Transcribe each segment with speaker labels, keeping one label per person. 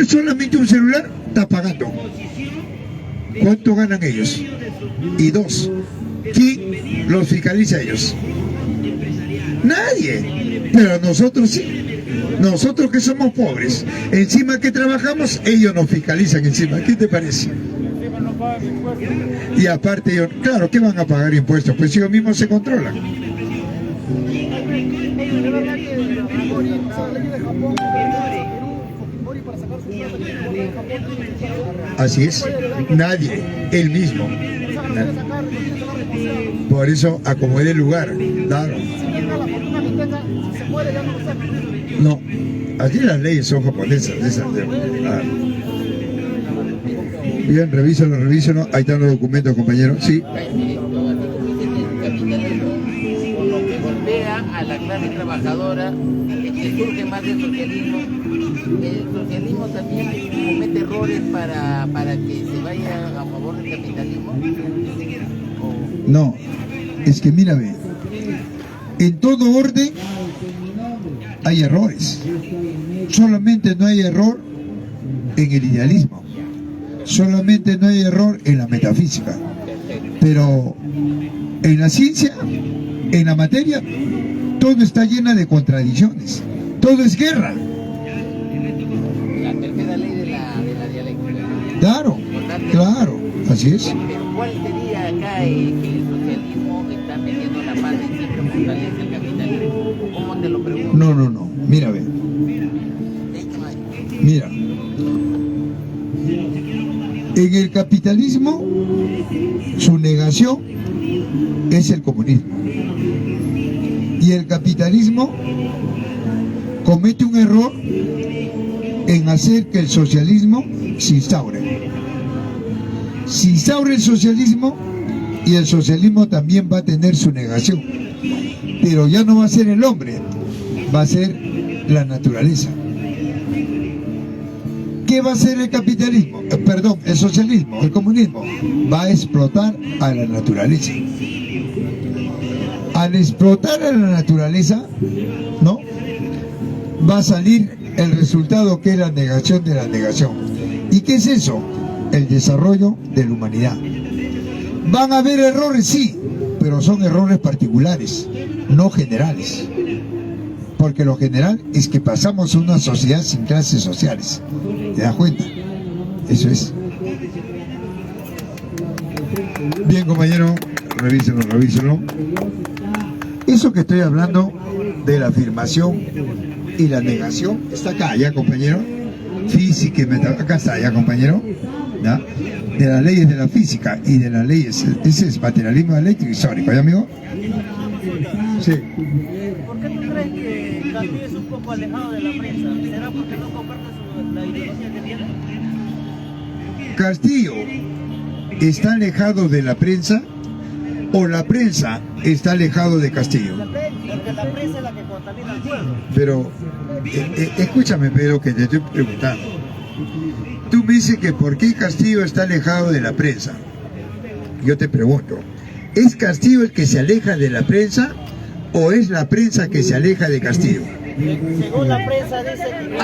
Speaker 1: solamente un celular está pagando. ¿Cuánto ganan ellos? Y dos, ¿quién los fiscaliza a ellos? Nadie. Pero nosotros sí. Nosotros que somos pobres, encima que trabajamos, ellos nos fiscalizan encima. ¿Qué te parece? Y aparte ellos, claro, ¿qué van a pagar impuestos? Pues ellos mismos se controlan. Así es, nadie, él mismo. Por eso acomodé el lugar, claro. No, aquí las leyes son japonesas, claro. Bien, revísalo, ahí están los documentos, compañero, sí.
Speaker 2: A la clase trabajadora, que surge más del socialismo. El socialismo también comete errores para que se vaya a favor del capitalismo.
Speaker 1: No, es que mírame, en todo orden hay errores. Solamente no hay error en el idealismo. Solamente no hay error en la metafísica. Pero en la ciencia, en la materia, todo está lleno de contradicciones. Todo es guerra.
Speaker 2: La tercera ley de la dialéctica.
Speaker 1: Claro, claro, así es.
Speaker 2: Pero ¿cuál sería acá que el socialismo está metiendo la pata y siempre fortalece el capitalismo? ¿Cómo te lo pregunto?
Speaker 1: No, mira, ve. Mira. En el capitalismo, su negación es el comunismo. Y el capitalismo comete un error en hacer que el socialismo se instaure. Se instaura el socialismo y el socialismo también va a tener su negación. Pero ya no va a ser el hombre, va a ser la naturaleza. ¿Qué va a hacer el capitalismo? Perdón, el socialismo, el comunismo. Va a explotar a la naturaleza. Al explotar a la naturaleza, ¿no? Va a salir el resultado que es la negación de la negación. ¿Y qué es eso? El desarrollo de la humanidad. Van a haber errores, sí, pero son errores particulares, no generales. Porque lo general es que pasamos a una sociedad sin clases sociales. ¿Te das cuenta? Eso es. Bien, compañero, revísenlo. Eso que estoy hablando de la afirmación y la negación está acá, ¿ya, compañero? Física y metafísica, acá está, ¿ya, compañero? ¿Ya? De las leyes de la física y de las leyes, ese es materialismo eléctrico y histórico, ¿ya, amigo? Sí.
Speaker 3: ¿Por qué tú crees que Castillo es un poco alejado de la prensa? ¿Será porque no comparte la ideología que tiene?
Speaker 1: Castillo está alejado de la prensa o la prensa está alejado de Castillo.
Speaker 3: Porque la prensa es la que contamina al pueblo.
Speaker 1: Pero, escúchame, Pedro, que te estoy preguntando. Tú me dices que por qué Castillo está alejado de la prensa. Yo te pregunto, ¿es Castillo el que se aleja de la prensa o es la prensa que se aleja de Castillo?
Speaker 3: Según la prensa dice que...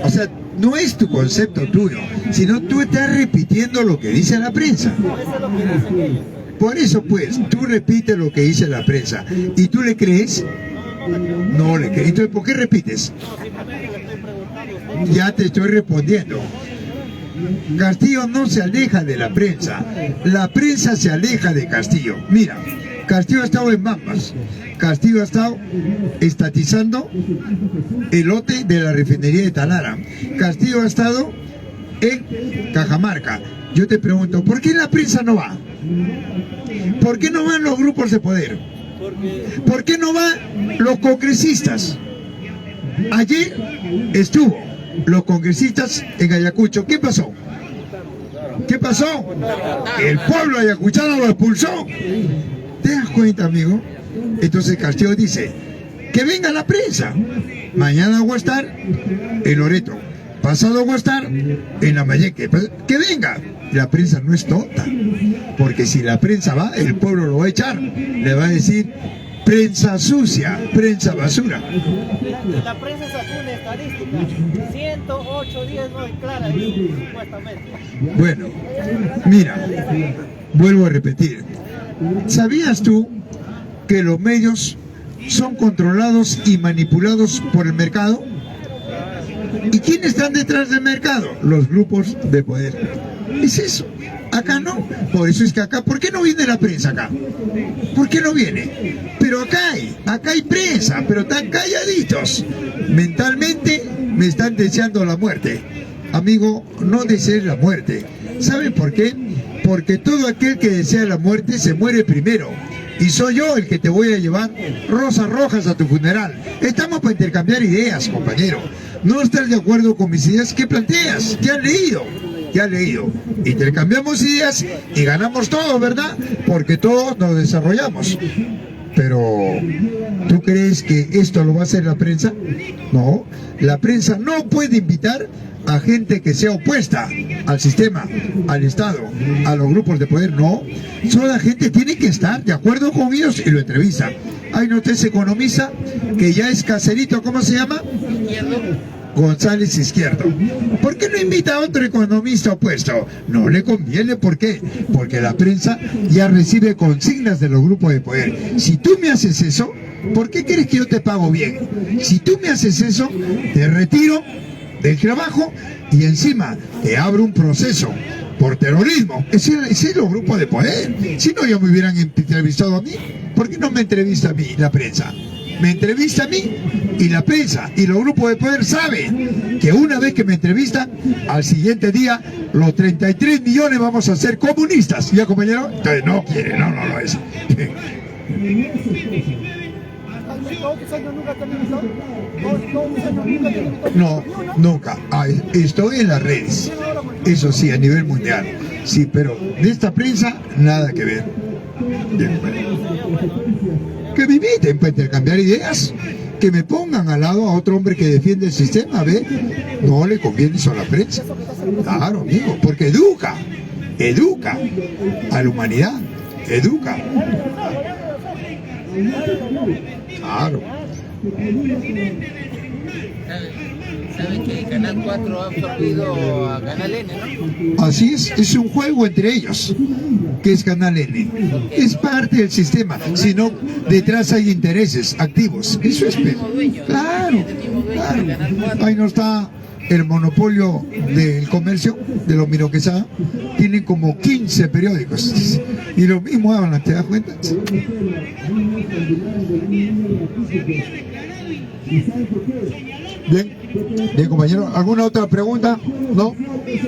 Speaker 1: O sea, no es tu concepto tuyo, sino tú estás repitiendo lo que dice la prensa.
Speaker 3: Eso es lo que dicen ellos.
Speaker 1: Por eso, pues, tú repites lo que dice la prensa. ¿Y tú le crees? No le crees. Entonces, ¿por qué repites? Ya te estoy respondiendo. Castillo no se aleja de la prensa. La prensa se aleja de Castillo. Mira, Castillo ha estado en Bambas. Castillo ha estado estatizando el lote de la refinería de Talara. Castillo ha estado en Cajamarca. Yo te pregunto, ¿por qué la prensa no va? ¿Por qué no van los grupos de poder? ¿Por qué no van los congresistas? Ayer estuvo los congresistas en Ayacucho. ¿Qué pasó? ¿Qué pasó? El pueblo ayacuchano lo expulsó. ¿Te das cuenta, amigo? Entonces Castillo dice, que venga la prensa. Mañana voy a estar en Loreto. Pasado voy a estar en Lambayeque. Que venga. La prensa no es tonta. Porque si la prensa va, el pueblo lo va a echar. Le va a decir, prensa sucia, prensa basura.
Speaker 3: La prensa sacó una estadística, 108 días no declara, supuestamente.
Speaker 1: Bueno, mira, vuelvo a repetir. ¿Sabías tú que los medios son controlados y manipulados por el mercado? ¿Y quiénes están detrás del mercado? Los grupos de poder. Es eso. Acá no. Por eso es que acá, ¿por qué no viene la prensa acá? ¿Por qué no viene? Pero acá hay prensa, pero están calladitos. Mentalmente me están deseando la muerte. Amigo, no desees la muerte. ¿Saben por qué? Porque todo aquel que desea la muerte se muere primero. Y soy yo el que te voy a llevar rosas rojas a tu funeral. Estamos para intercambiar ideas, compañero. ¿No estás de acuerdo con mis ideas? ¿Qué planteas? ¿Qué has leído? ¿Qué has leído? Intercambiamos ideas y ganamos todos, ¿verdad? Porque todos nos desarrollamos. Pero, ¿tú crees que esto lo va a hacer la prensa? No, la prensa no puede invitar a gente que sea opuesta al sistema, al Estado, a los grupos de poder, no. Solo la gente tiene que estar de acuerdo con ellos y lo entrevista. Hay no ese economista que ya es caserito, ¿cómo se llama? González Izquierdo. ¿Por qué no invita a otro economista opuesto? No le conviene, ¿por qué? Porque la prensa ya recibe consignas de los grupos de poder. Si tú me haces eso, ¿por qué crees que yo te pago bien? Si tú me haces eso, te retiro del trabajo y encima te abro un proceso por terrorismo. Ese es los grupos de poder. Si no, ya me hubieran entrevistado a mí. ¿Por qué no me entrevista a mí la prensa? Me entrevista a mí y la prensa y los grupos de poder saben que una vez que me entrevistan, al siguiente día los 33 millones vamos a ser comunistas. ¿Ya, compañero? Entonces no quiere, no es. No, nunca. Estoy en las redes. Eso sí, a nivel mundial. Sí, pero de esta prensa, nada que ver. Que me inviten para intercambiar ideas, que me pongan al lado a otro hombre que defiende el sistema, ¿ve? No le conviene eso a la prensa. Claro, amigo, porque educa a la humanidad, educa. Claro.
Speaker 2: ¿Saben que Canal 4 ha absorbido a Canal N, no?
Speaker 1: Así es un juego entre ellos, que es Canal N. Es parte del sistema, sino detrás hay intereses activos. Eso es. Claro. Ahí no está el monopolio del comercio, de los Miro Quesada. Tienen como 15 periódicos. Y lo mismo hablan, ¿te das cuenta? Bien, compañero. ¿Alguna otra pregunta? ¿No?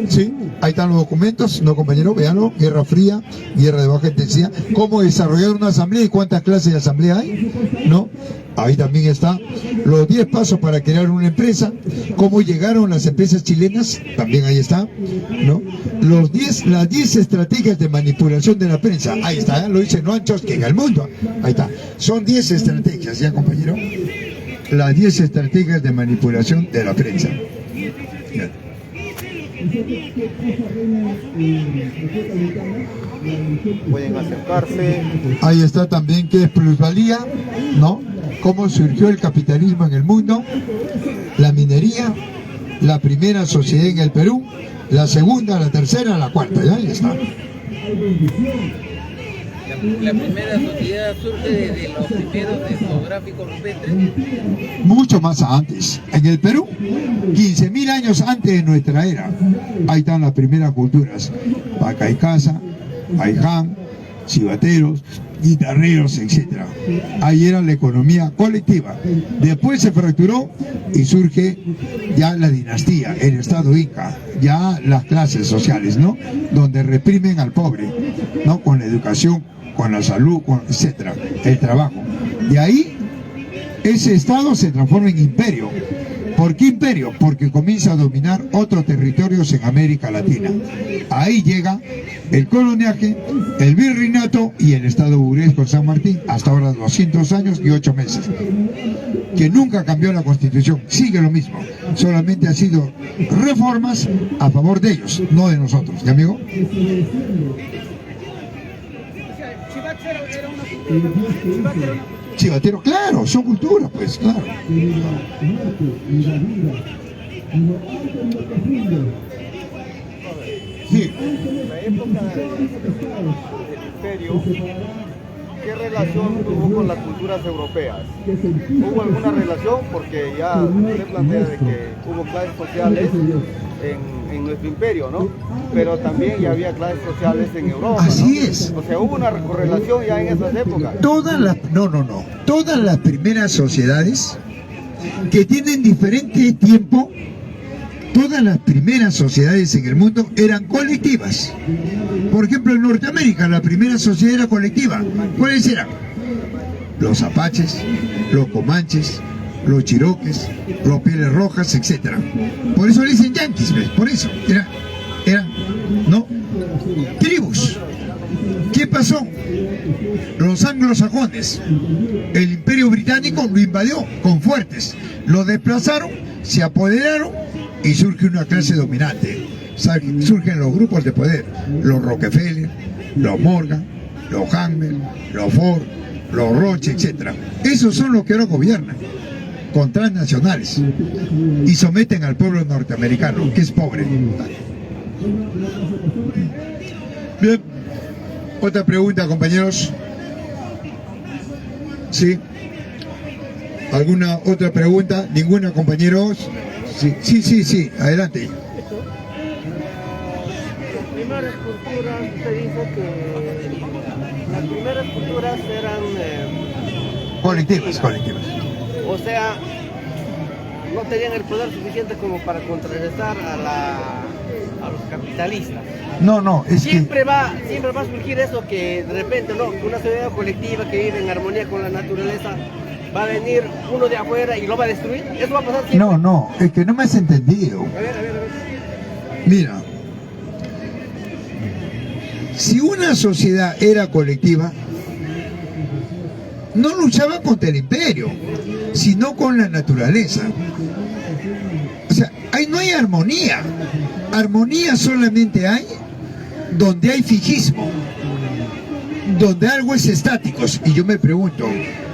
Speaker 1: Sí, ahí están los documentos, ¿no, compañero? Véanlo. Guerra Fría, guerra de baja intensidad. ¿Cómo desarrollar una asamblea y cuántas clases de asamblea hay? ¿No? Ahí también está los 10 pasos para crear una empresa, cómo llegaron las empresas chilenas, también ahí está, ¿no? Las 10 estrategias de manipulación de la prensa, ahí está, ¿eh? Lo dice Noam Chomsky en el mundo, ahí está. Son 10 estrategias, ¿ya, compañero? Las 10 estrategias de manipulación de la prensa. Ya.
Speaker 4: Pueden acercarse.
Speaker 1: Ahí está también qué es plusvalía, ¿no? Cómo surgió el capitalismo en el mundo, la minería, la primera sociedad en el Perú, la segunda, la tercera, la cuarta, ya ahí está.
Speaker 2: La primera sociedad surge desde los primeros etnográficos rupestres.
Speaker 1: Mucho más antes. En el Perú, 15.000 años antes de nuestra era. Ahí están las primeras culturas. Pacaicasa, Aiján, cibateros, guitarreros, etc. Ahí era la economía colectiva. Después se fracturó y surge ya la dinastía, el Estado Inca, ya las clases sociales, ¿no? Donde reprimen al pobre, ¿no? Con la educación, con la salud, etc. El trabajo. De ahí, ese Estado se transforma en imperio. ¿Por qué imperio? Porque comienza a dominar otros territorios en América Latina. Ahí llega el coloniaje, el virreinato y el Estado burgués con San Martín, hasta ahora 200 años y 8 meses. Que nunca cambió la Constitución, sigue lo mismo. Solamente ha sido reformas a favor de ellos, no de nosotros. ¿Ya, amigo? Chivatero, claro, son culturas, pues, claro. Sí.
Speaker 4: En la época del imperio, ¿qué relación tuvo con las culturas europeas? ¿Hubo alguna relación? Porque ya usted plantea de que hubo clases sociales en nuestro imperio, ¿no? Pero también ya había clases sociales en Europa, ¿no?
Speaker 1: Así es.
Speaker 4: O sea, hubo una correlación ya en esas épocas.
Speaker 1: Todas las primeras sociedades que tienen diferente tiempo, todas las primeras sociedades en el mundo eran colectivas. Por ejemplo, en Norteamérica la primera sociedad era colectiva. ¿Cuáles eran? Los apaches, los comanches, los chiroques, los pieles rojas, etc. Por eso le dicen yanquis, ¿ves? Por eso eran, ¿no? Tribus. ¿Qué pasó? Los anglosajones, el imperio británico lo invadió con fuertes, lo desplazaron, se apoderaron y surge una clase dominante. Surgen los grupos de poder, los Rockefeller, los Morgan, los Hammer, los Ford, los Roche, etc. Esos son los que ahora gobiernan, con transnacionales, y someten al pueblo norteamericano, que es pobre. Bien, otra pregunta, compañeros. ¿Sí? ¿Alguna otra pregunta? ¿Ninguna, compañeros? Sí, adelante.
Speaker 3: Las primeras culturas, usted dice que las primeras culturas eran
Speaker 1: Colectivas.
Speaker 3: o sea, no tenían el poder suficiente como para contrarrestar a los capitalistas.
Speaker 1: No, es que...
Speaker 3: Siempre va a surgir eso que de repente, no, una sociedad colectiva que vive en armonía con la naturaleza, va a venir uno de afuera y lo va a destruir. Eso va a pasar siempre.
Speaker 1: No, es que no me has entendido.
Speaker 3: A ver.
Speaker 1: Mira, si una sociedad era colectiva, no luchaba contra el imperio, sino con la naturaleza. O sea, ahí no hay armonía. Armonía solamente hay donde hay fijismo, donde algo es estático. Y yo me pregunto,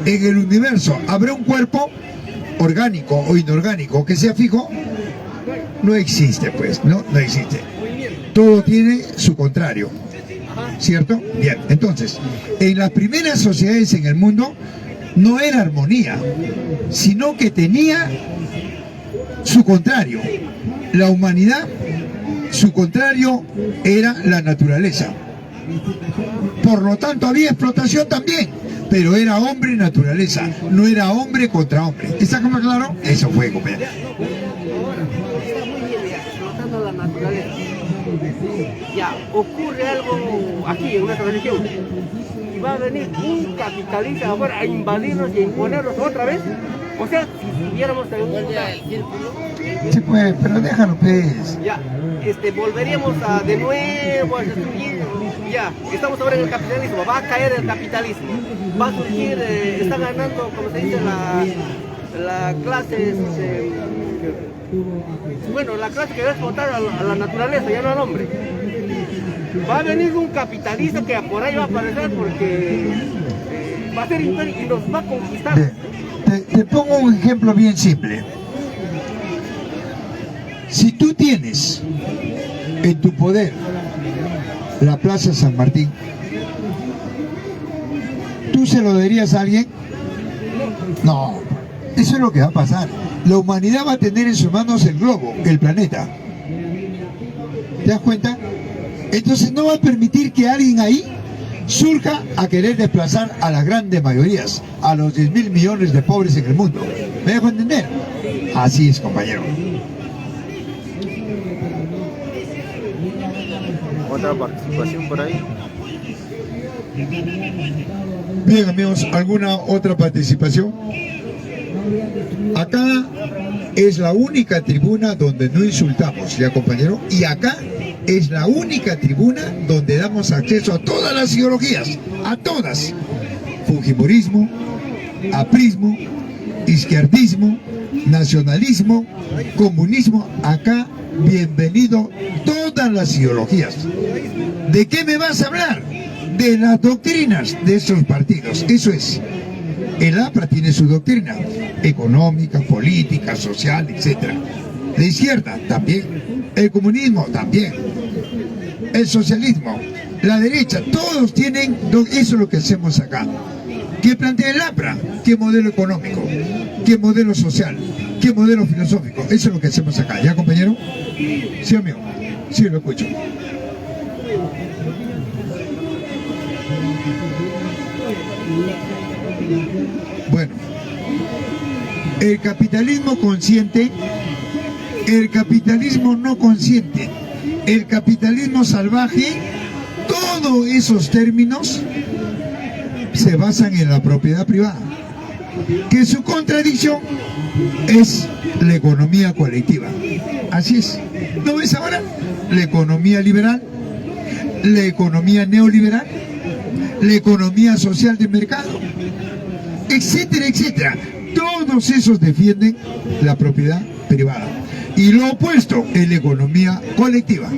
Speaker 1: ¿en el universo habrá un cuerpo orgánico o inorgánico que sea fijo? No existe, pues, no existe. Todo tiene su contrario, ¿cierto? Bien, entonces, en las primeras sociedades en el mundo no era armonía, sino que tenía su contrario. La humanidad, su contrario era la naturaleza. Por lo tanto había explotación también, pero era hombre y naturaleza, no era hombre contra hombre. ¿Está como claro? Eso fue, compañero.
Speaker 3: Ahora, está muy bien, ya, explotando la naturaleza. Ya, ocurre algo aquí en nuestra religión. Y va a venir un capitalista afuera a invadirnos y a imponernos otra vez. O sea, si estuviéramos en
Speaker 2: Vuelve al círculo.
Speaker 1: Sí, pues, pero déjalo, pues.
Speaker 3: ya, volveríamos de nuevo a destruir. Ya, estamos ahora en el capitalismo, va a caer el capitalismo, va a surgir, está ganando, como se dice, la clase, bueno, la clase que va a explotar a la naturaleza, ya no al hombre. Va a venir un capitalista que por ahí va a aparecer porque va a ser imperio y nos va a conquistar.
Speaker 1: Te pongo un ejemplo bien simple. Si tú tienes en tu poder la Plaza San Martín, ¿tú se lo darías a alguien? No, eso es lo que va a pasar. La humanidad va a tener en sus manos el globo, el planeta. ¿Te das cuenta? Entonces no va a permitir que alguien ahí surja a querer desplazar a las grandes mayorías, a los 10.000 millones de pobres en el mundo. ¿Me dejo entender? Así es, compañero.
Speaker 4: Otra participación por ahí.
Speaker 1: Bien, amigos, ¿alguna otra participación? Acá es la única tribuna donde no insultamos, ¿ya, compañero? Y acá es la única tribuna donde damos acceso a todas las ideologías, a todas. Fujimorismo, aprismo, izquierdismo, nacionalismo, comunismo. Acá, bienvenido todas las ideologías. ¿De qué me vas a hablar? De las doctrinas de estos partidos. Eso es. El APRA tiene su doctrina económica, política, social, etc. La izquierda también, el comunismo también, el socialismo, la derecha, todos tienen, eso es lo que hacemos acá. ¿Qué plantea el APRA? ¿Qué modelo económico? ¿Qué modelo social? ¿Qué modelo filosófico? Eso es lo que hacemos acá. ¿Ya, compañero? Sí, amigo. Sí, lo escucho. Bueno, el capitalismo consciente, el capitalismo no consciente, el capitalismo salvaje, todos esos términos se basan en la propiedad privada, que su contradicción es la economía colectiva. Así es. ¿No ves ahora? La economía liberal, la economía neoliberal, la economía social de mercado, etcétera, etcétera. Todos esos defienden la propiedad privada. Y lo opuesto es la economía colectiva.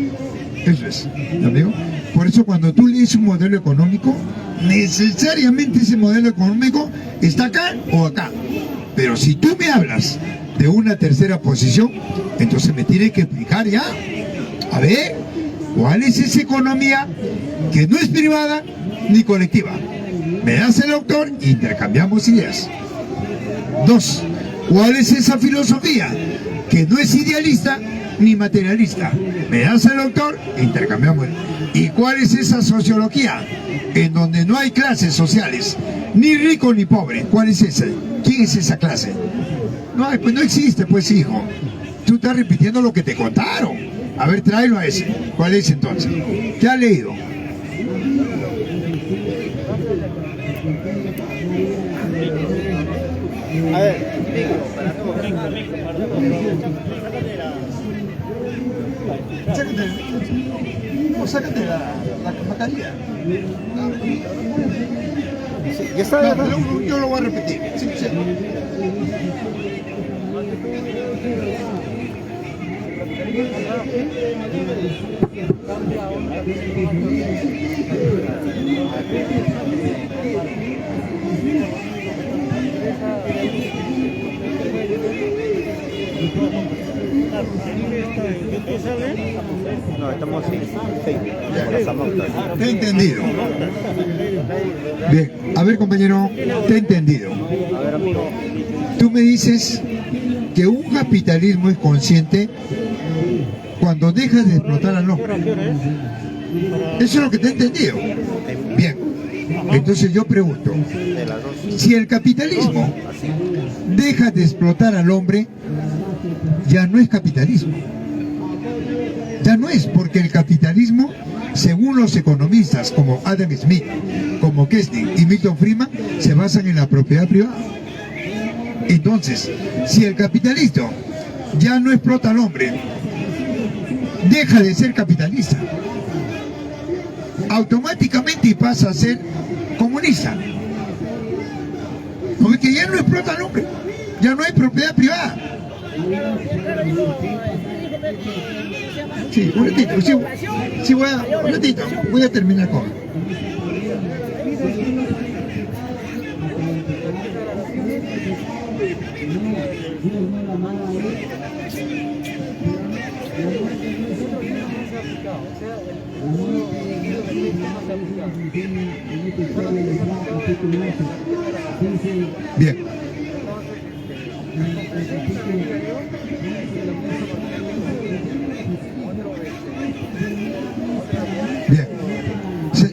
Speaker 1: Eso es, amigo. Por eso cuando tú lees un modelo económico, necesariamente ese modelo económico está acá o acá. Pero si tú me hablas de una tercera posición, entonces me tienes que explicar ya, a ver, ¿cuál es esa economía que no es privada ni colectiva? Me das el autor e intercambiamos ideas. 2. ¿Cuál es esa filosofía que no es idealista ni materialista? Me das el autor e intercambiamos. ¿Y cuál es esa sociología en donde no hay clases sociales, ni rico ni pobre? ¿Cuál es esa? ¿Quién es esa clase? No, pues no existe, pues, hijo. Tú estás repitiendo lo que te contaron. A ver, tráelo a ese. ¿Cuál es entonces? ¿Qué has leído?
Speaker 4: A ver,
Speaker 1: Sácate la mascarilla.
Speaker 4: ya está.
Speaker 1: No, yo lo voy a repetir. Sí, sí.
Speaker 4: No, estamos así.
Speaker 1: Te he entendido. Bien, a ver, compañero, te he entendido.
Speaker 4: A ver, amigo.
Speaker 1: Tú me dices que un capitalismo es consciente cuando dejas de explotar al hombre. Eso es lo que te he entendido. Bien, entonces yo pregunto, si el capitalismo deja de explotar al hombre, ya no es capitalismo. Ya no es, porque el capitalismo, según los economistas como Adam Smith, como Kesting y Milton Friedman, se basan en la propiedad privada. Entonces, si el capitalista ya no explota al hombre, deja de ser capitalista, automáticamente pasa a ser comunista. Porque ya no explota al hombre, ya no hay propiedad privada. Sí, un ratito, sí, un ratito, voy a terminar con... Bien. Bien.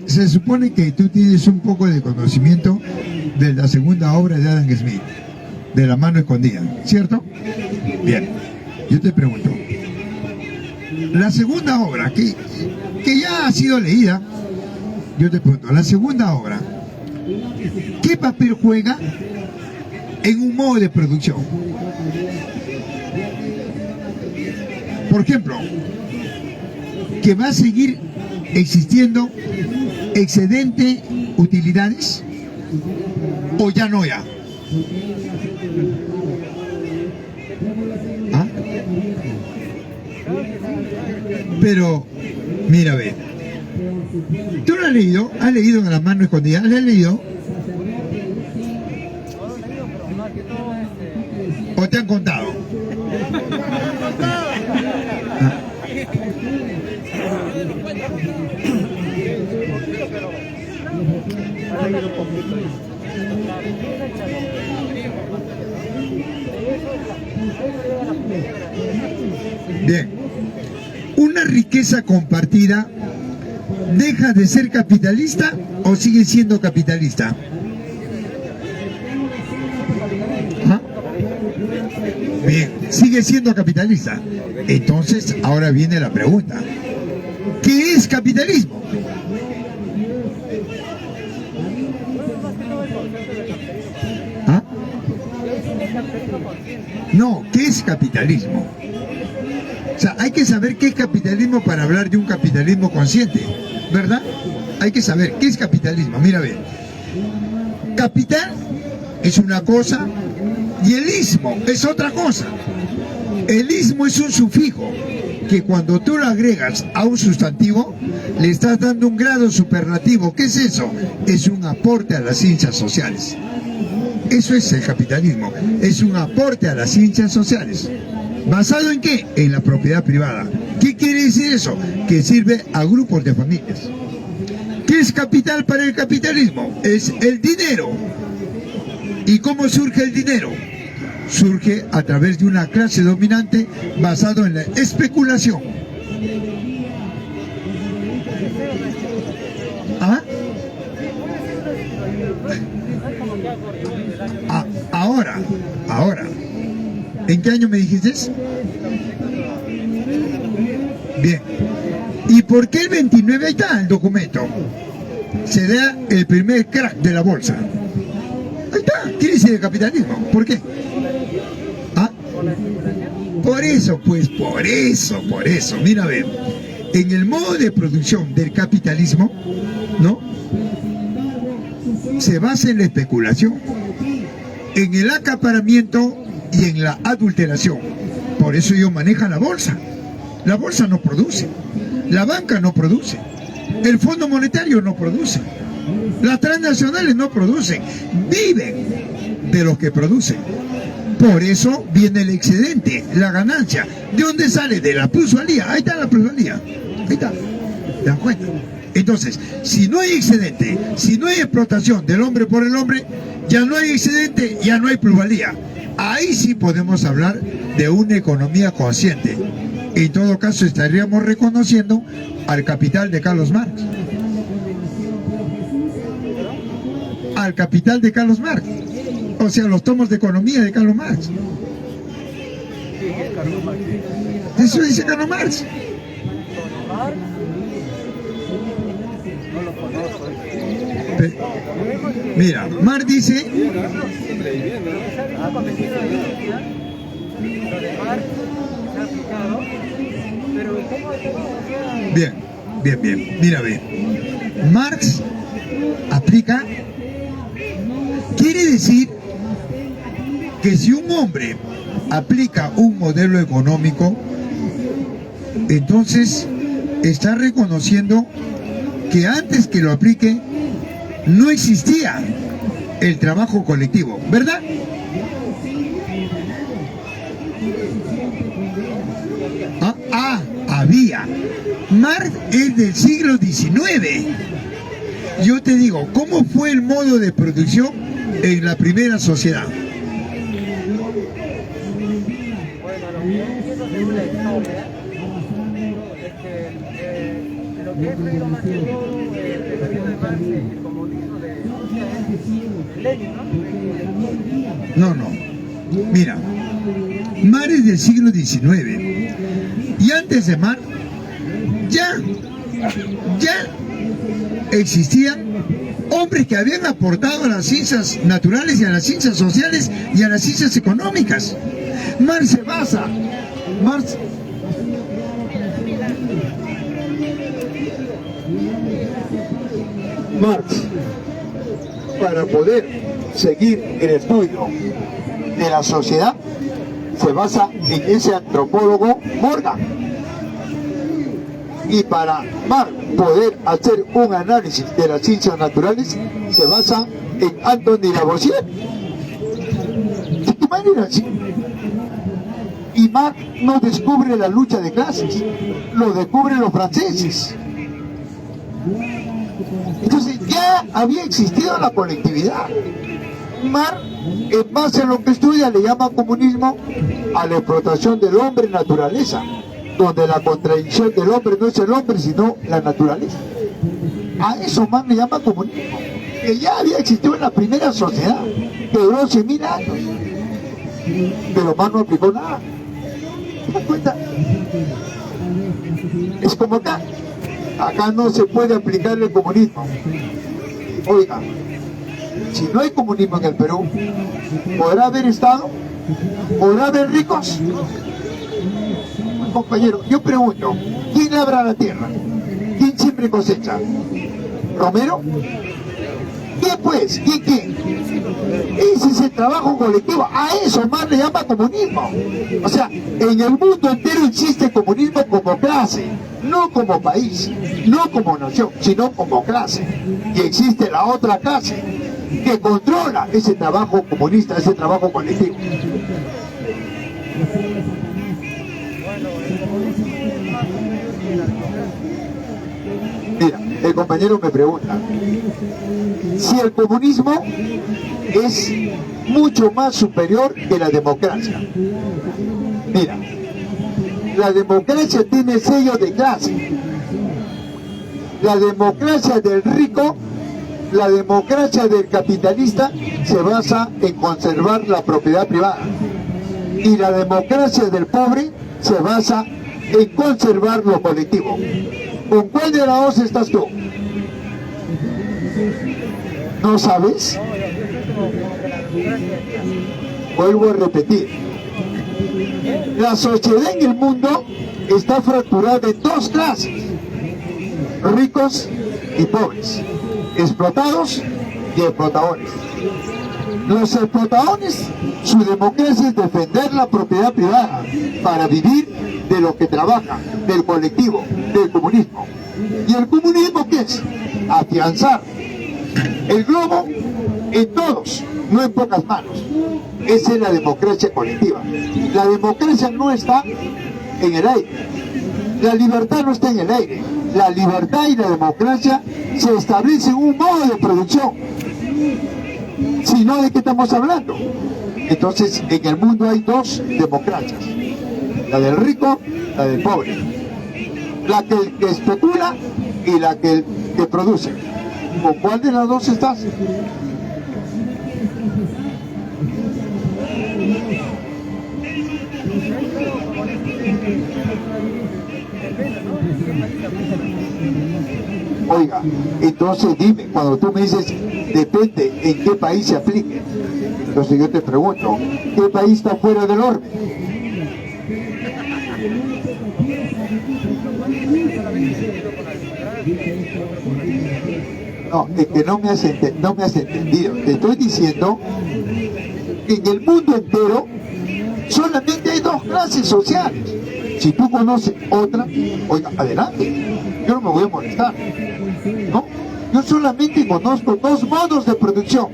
Speaker 1: Se supone que tú tienes un poco de conocimiento de la segunda obra de Adam Smith, de La mano escondida, ¿cierto? Bien. Yo te pregunto, la segunda obra que ya ha sido leída, yo te pregunto, la segunda obra, ¿qué papel juega en un modo de producción? Por ejemplo, que va a seguir existiendo excedente utilidades o ya no ya. ¿Ah? Pero, mira, ve, ¿tú lo has leído? ¿Has leído en La mano escondida? ¿Lo has leído? te han contado? ¿Ah? Bien, ¿una riqueza compartida deja de ser capitalista o sigue siendo capitalista? ¿Ah? Bien, sigue siendo capitalista. Entonces, ahora viene la pregunta. ¿Qué es capitalismo? ¿Ah? No, ¿qué es capitalismo? O sea, hay que saber qué es capitalismo para hablar de un capitalismo consciente, ¿verdad? Hay que saber qué es capitalismo. Mira, ve. Capital es una cosa y el ismo es otra cosa. El ismo es un sufijo que cuando tú lo agregas a un sustantivo le estás dando un grado superlativo. ¿Qué es eso? Es un aporte a las ciencias sociales. Eso es el capitalismo, es un aporte a las ciencias sociales. ¿Basado en qué? En la propiedad privada. ¿Qué quiere decir eso? Que sirve a grupos de familias. ¿Qué es capital para el capitalismo? Es el dinero. ¿Y cómo surge el dinero? Surge a través de una clase dominante basado en la especulación. ¿Ah? Ahora, ¿en qué año me dijiste? Bien. ¿Y por qué el 29? Ahí está el documento. Se da el primer crack de la bolsa. Ahí está, quiere decir el capitalismo. ¿Por qué? ¿Ah? Por eso, pues, por eso. Mira, a ver, en el modo de producción del capitalismo, ¿no? Se basa en la especulación, en el acaparamiento y en la adulteración. Por eso ellos manejan la bolsa. La bolsa no produce, la banca no produce, el Fondo Monetario no produce, las transnacionales no producen, viven de los que producen. Por eso viene el excedente, la ganancia. ¿De dónde sale? De la plusvalía. Ahí está la plusvalía. Ahí está. ¿Te das cuenta? Entonces, si no hay excedente, si no hay explotación del hombre por el hombre, ya no hay excedente, ya no hay plusvalía. Ahí sí podemos hablar de una economía consciente. En todo caso, estaríamos reconociendo al capital de Carlos Marx. Al capital de Carlos Marx. O sea, los tomos de economía de Carlos Marx. Eso dice Carlos Marx. Mira, Marx dice... Bien. Mira, ve. Marx aplica... Quiere decir que si un hombre aplica un modelo económico, entonces está reconociendo que antes que lo aplique no existía el trabajo colectivo, ¿verdad? Había. Marx es del siglo XIX. Yo te digo, ¿cómo fue el modo de producción en la primera sociedad? No. Mira, Marx es del siglo XIX. Y antes de Marx, ya existían hombres que habían aportado a las ciencias naturales y a las ciencias sociales y a las ciencias económicas. Marx se basa, Marx, para poder seguir el estudio de la sociedad, se basa en ese antropólogo Morgan. Y para Marx poder hacer un análisis de las ciencias naturales, se basa en Anthony Lavoisier. ¿Te imaginas? Y Marx no descubre la lucha de clases, lo descubren los franceses. Entonces ya había existido la colectividad. Marx, en base a lo que estudia, le llama comunismo a la explotación del hombre en naturaleza, donde la contradicción del hombre no es el hombre, sino la naturaleza. A eso Marx le llama comunismo, que ya había existido en la primera sociedad, que duró 100.000 años. Pero Marx no aplicó nada. ¿Te das cuenta? Es como acá. Acá no se puede aplicar el comunismo. Oiga, si no hay comunismo en el Perú, ¿podrá haber Estado? ¿Podrá haber ricos? Compañero, yo pregunto, ¿quién labra la tierra? ¿Quién siempre cosecha? ¿Romero? ¿Quién pues? ¿Quién? Ese es el trabajo colectivo. A eso más le llama comunismo. O sea, en el mundo entero existe comunismo como clase, no como país, no como nación, sino como clase. Y existe la otra clase que controla ese trabajo comunista, ese trabajo colectivo. Mira, el compañero me pregunta si el comunismo es mucho más superior que la democracia. Mira, la democracia tiene sello de clase. La democracia del rico, la democracia del capitalista se basa en conservar la propiedad privada. Y la democracia del pobre se basa en conservar lo colectivo. ¿Con cuál de las dos estás tú? ¿No sabes? Vuelvo a repetir. La sociedad en el mundo está fracturada en dos clases: ricos y pobres, explotados y explotadores. Los explotadores, su democracia es defender la propiedad privada para vivir de lo que trabaja, del colectivo, del comunismo. ¿Y el comunismo qué es? Afianzar el globo en todos, no en pocas manos. Esa es la democracia colectiva. La democracia no está en el aire. La libertad no está en el aire. La libertad y la democracia se establecen un modo de producción. Si no, ¿de qué estamos hablando? Entonces, en el mundo hay dos democracias: la del rico, la del pobre, la que especula y la que produce. ¿Con cuál de las dos estás? Oiga, entonces dime, cuando tú me dices depende en qué país se aplique, entonces yo te pregunto, ¿qué país está fuera del orden? No, es que no me has entendido. Te estoy diciendo que en el mundo entero solamente hay dos clases sociales. Si tú conoces otra, oiga, adelante. Yo no me voy a molestar, ¿no? Yo solamente conozco dos modos de producción: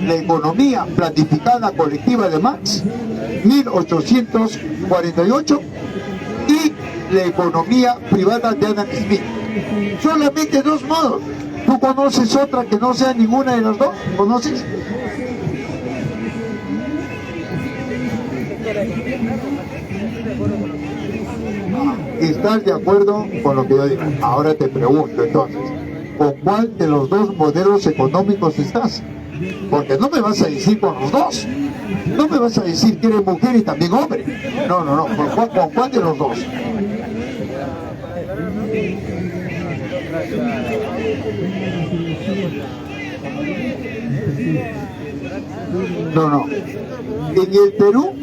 Speaker 1: la economía planificada colectiva de Marx, 1848, y la economía privada de Adam Smith. Solamente dos modos. ¿Tú conoces otra que no sea ninguna de las dos? ¿Conoces? ¿Estás de acuerdo con lo que yo digo? Ahora te pregunto entonces, ¿con cuál de los dos modelos económicos estás? Porque no me vas a decir con los dos. No me vas a decir que eres mujer y también hombre. No. ¿Con cuál de los dos? No. En el Perú,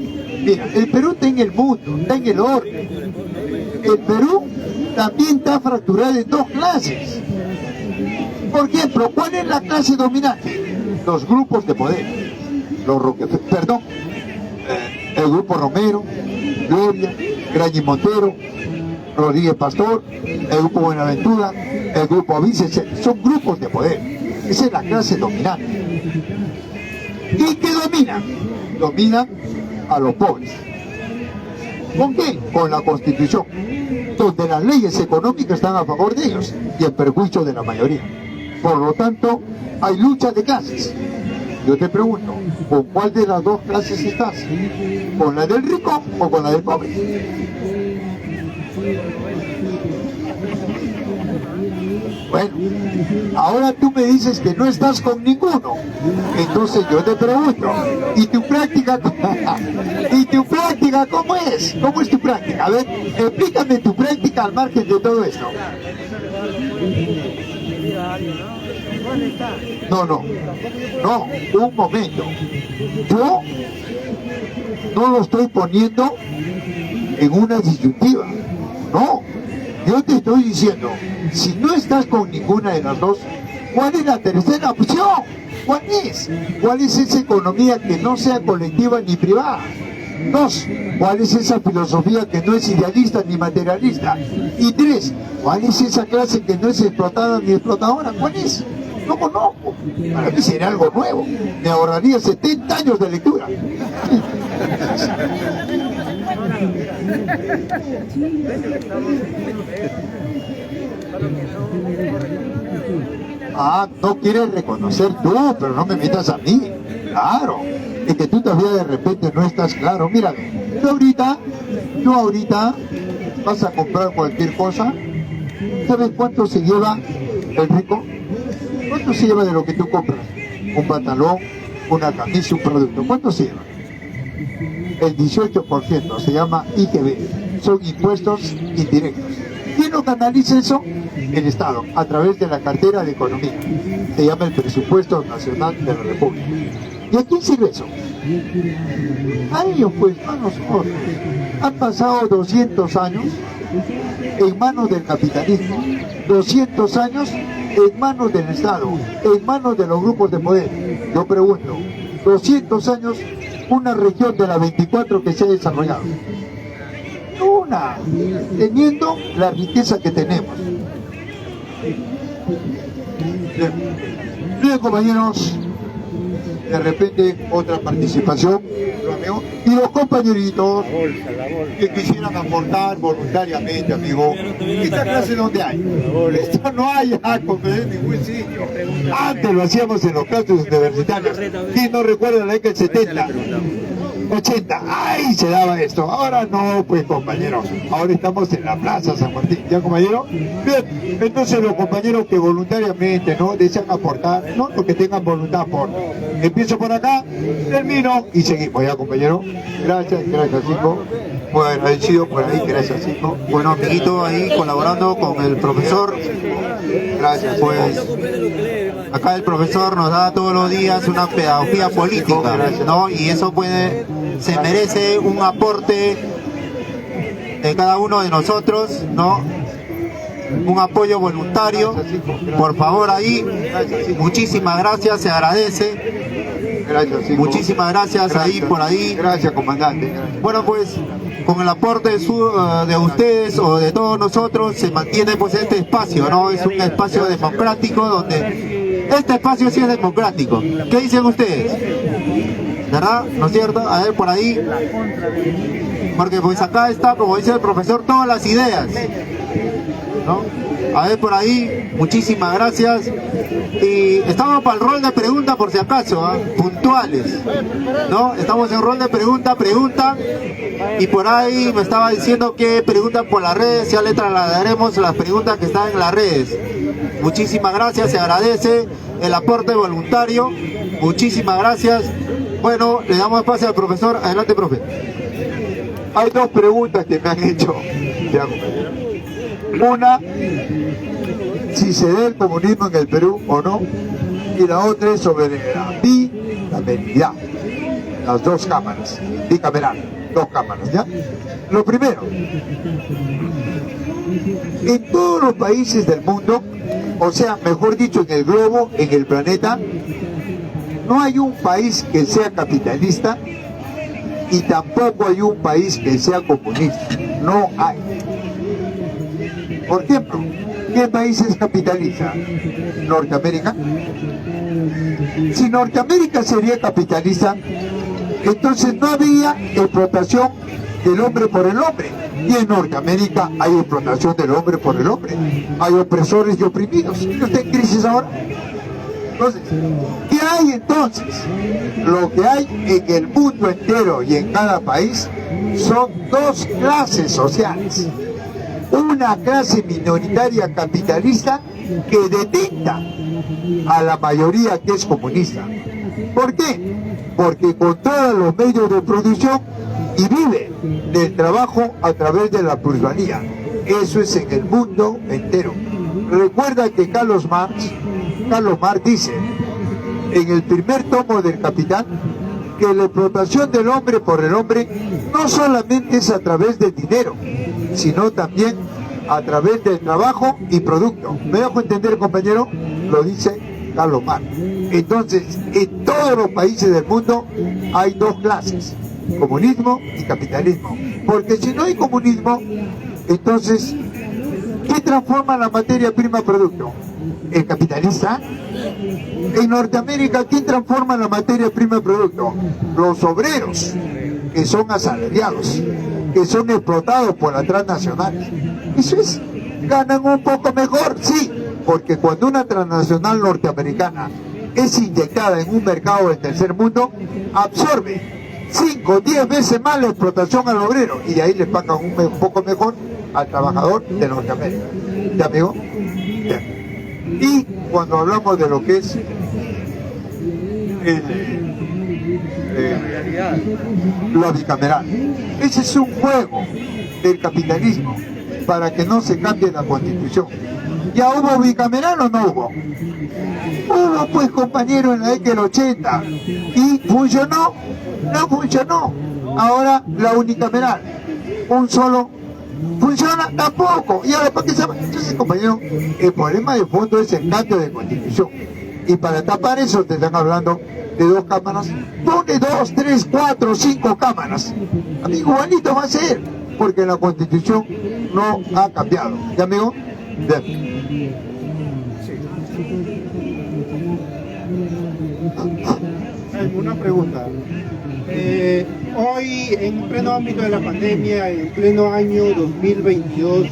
Speaker 1: mira, el Perú está en el mundo, está en el orden. El Perú también está fracturado en dos clases. Por ejemplo, ¿cuál es la clase dominante? Los grupos de poder. El grupo Romero, Gloria, Graña y Montero, Rodríguez Pastor, el grupo Buenaventura, el grupo Avices, son grupos de poder. Esa es la clase dominante. ¿Y qué domina? Domina a los pobres. ¿Con qué? Con la Constitución, donde las leyes económicas están a favor de ellos y en perjuicio de la mayoría. Por lo tanto, hay lucha de clases. Yo te pregunto, ¿con cuál de las dos clases estás? ¿Con la del rico o con la del pobre? Bueno, ahora tú me dices que no estás con ninguno. Entonces yo te pregunto, ¿y tu práctica? ¿Y tu práctica cómo es? ¿Cómo es tu práctica? A ver, explícame tu práctica al margen de todo esto. No, un momento. Yo no lo estoy poniendo en una disyuntiva. No, yo te estoy diciendo, si no estás con ninguna de las dos, ¿cuál es la tercera opción? ¿Cuál es? ¿Cuál es esa economía que no sea colectiva ni privada? Dos, ¿cuál es esa filosofía que no es idealista ni materialista? Y tres, ¿cuál es esa clase que no es explotada ni explotadora? ¿Cuál es? No conozco. Para mí sería algo nuevo. Me ahorraría 70 años de lectura. Ah, no quieres reconocer tú, pero no me metas a mí. Claro, es que tú todavía de repente no estás claro. Mírame, tú ahorita vas a comprar cualquier cosa. ¿Sabes cuánto se lleva el rico? ¿Cuánto se lleva de lo que tú compras? Un pantalón, una camisa, un producto. ¿Cuánto se lleva? El 18% se llama IGB. Son impuestos indirectos. ¿Quién lo canaliza eso? El Estado, a través de la cartera de economía. Se llama el presupuesto nacional de la República. ¿Y a quién sirve eso? A ellos, pues, a nosotros. Han pasado 200 años en manos del capitalismo, 200 años en manos del Estado, en manos de los grupos de poder. Yo pregunto, 200 años, una región de las 24 que se ha desarrollado. Una, teniendo la riqueza que tenemos. Bien, compañeros, de repente otra participación, y los compañeritos que quisieran aportar voluntariamente, amigo. ¿Esta clase dónde hay? Esto no hay en ningún sitio. Antes lo hacíamos en los campus universitarios. ¿Quién no recuerda la década del 70? 80, ¡ay! Se daba esto. Ahora no, pues, compañeros. Ahora estamos en la Plaza San Martín. ¿Ya, compañero? Bien, entonces los compañeros que voluntariamente no desean aportar, no, los que tengan voluntad aportan. Empiezo por acá, termino y seguimos, ¿ya, compañero? Gracias, Chico. Muy agradecido por ahí, gracias, Chico.
Speaker 5: Bueno, amiguito, ahí colaborando con el profesor.
Speaker 1: Gracias,
Speaker 5: pues. Acá el profesor nos da todos los días una pedagogía política, ¿no? Y eso se merece un aporte de cada uno de nosotros, ¿no? Un apoyo voluntario. Por favor, ahí, muchísimas gracias, se agradece.
Speaker 1: Gracias,
Speaker 5: muchísimas gracias, ahí, por ahí.
Speaker 1: Gracias, comandante. Gracias.
Speaker 5: Bueno, pues, con el aporte de ustedes o de todos nosotros se mantiene pues este espacio, ¿no? Es un espacio democrático donde este espacio sí es democrático. ¿Qué dicen ustedes? ¿Verdad? ¿No es cierto? A ver por ahí. Porque pues acá está, como dice el profesor, todas las ideas, ¿no? A ver por ahí, muchísimas gracias. Y estamos para el rol de pregunta por si acaso, puntuales, ¿no? Estamos en rol de pregunta, preguntan. Y por ahí me estaba diciendo que preguntan por las redes, ya le trasladaremos las preguntas que están en las redes. Muchísimas gracias, se agradece el aporte voluntario. Muchísimas gracias. Bueno, le damos espacio al profesor. Adelante, profe.
Speaker 1: Hay dos preguntas que me han hecho. Una, si se da el comunismo en el Perú o no, y la otra es sobre la bicameralidad, las dos cámaras, bicameral, dos cámaras, ¿ya? Lo primero, en todos los países del mundo, o sea, mejor dicho, en el globo, en el planeta, no hay un país que sea capitalista y tampoco hay un país que sea comunista, no hay. Por ejemplo, ¿qué país es capitalista? ¿Norteamérica? Si Norteamérica sería capitalista, entonces no habría explotación del hombre por el hombre. Y en Norteamérica hay explotación del hombre por el hombre. Hay opresores y oprimidos. ¿Y usted en crisis ahora? Entonces, ¿qué hay entonces? Lo que hay en el mundo entero y en cada país son dos clases sociales. Una clase minoritaria capitalista que detecta a la mayoría que es comunista. ¿Por qué? Porque controla los medios de producción y vive del trabajo a través de la plusvalía. Eso es en el mundo entero. Recuerda que Carlos Marx dice en el primer tomo del Capital que la explotación del hombre por el hombre no solamente es a través del dinero, sino también a través del trabajo y producto. ¿Me dejo entender, compañero? Lo dice Carlos Marx. Entonces, en todos los países del mundo hay dos clases, comunismo y capitalismo. Porque si no hay comunismo, entonces, ¿qué transforma la materia prima producto? ¿El capitalista? En Norteamérica, ¿quién transforma la materia prima producto? Los obreros, que son asalariados, que son explotados por las transnacionales. Eso es, ganan un poco mejor, sí, porque cuando una transnacional norteamericana es inyectada en un mercado del tercer mundo, absorbe 5 o 10 veces más la explotación al obrero y de ahí le pagan un poco mejor al trabajador de Norteamérica. ¿Ya, amigo? Ya. Y cuando hablamos de lo que es la bicameral, ese es un juego del capitalismo para que no se cambie la constitución. ¿Ya hubo bicameral o no hubo? Hubo, pues, compañero, en la década del 80 y funcionó, no funcionó. Ahora la unicameral, un solo, funciona tampoco. Y ahora, ¿para qué se llama? Entonces, compañero, el problema de fondo es el cambio de constitución. Y para tapar eso te están hablando de 2 cámaras. Pone 2, 3, 4, 5 cámaras. Amigo, igualito va a ser, porque la constitución no ha cambiado. ¿Ya, amigo? Ya.
Speaker 6: Una pregunta. Hoy, en pleno ámbito de la pandemia, en pleno año 2022,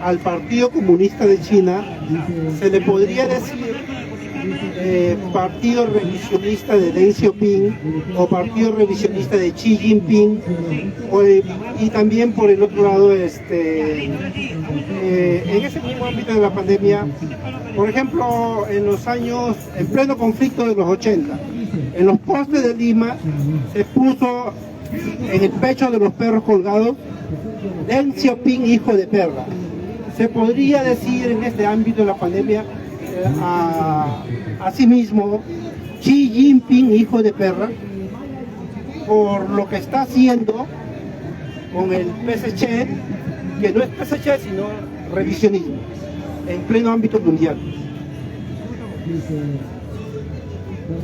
Speaker 6: al Partido Comunista de China se le podría decir partido revisionista de Deng Xiaoping o partido revisionista de Xi Jinping, y también por el otro lado en ese mismo ámbito de la pandemia, por ejemplo, en los años, en pleno conflicto de los 80, en los postes de Lima se puso en el pecho de los perros colgados Deng Xiaoping, hijo de perra. Se podría decir en este ámbito de la pandemia asimismo Xi Jinping, hijo de perra, por lo que está haciendo con el PSG, que no es PSG sino revisionismo en pleno ámbito mundial.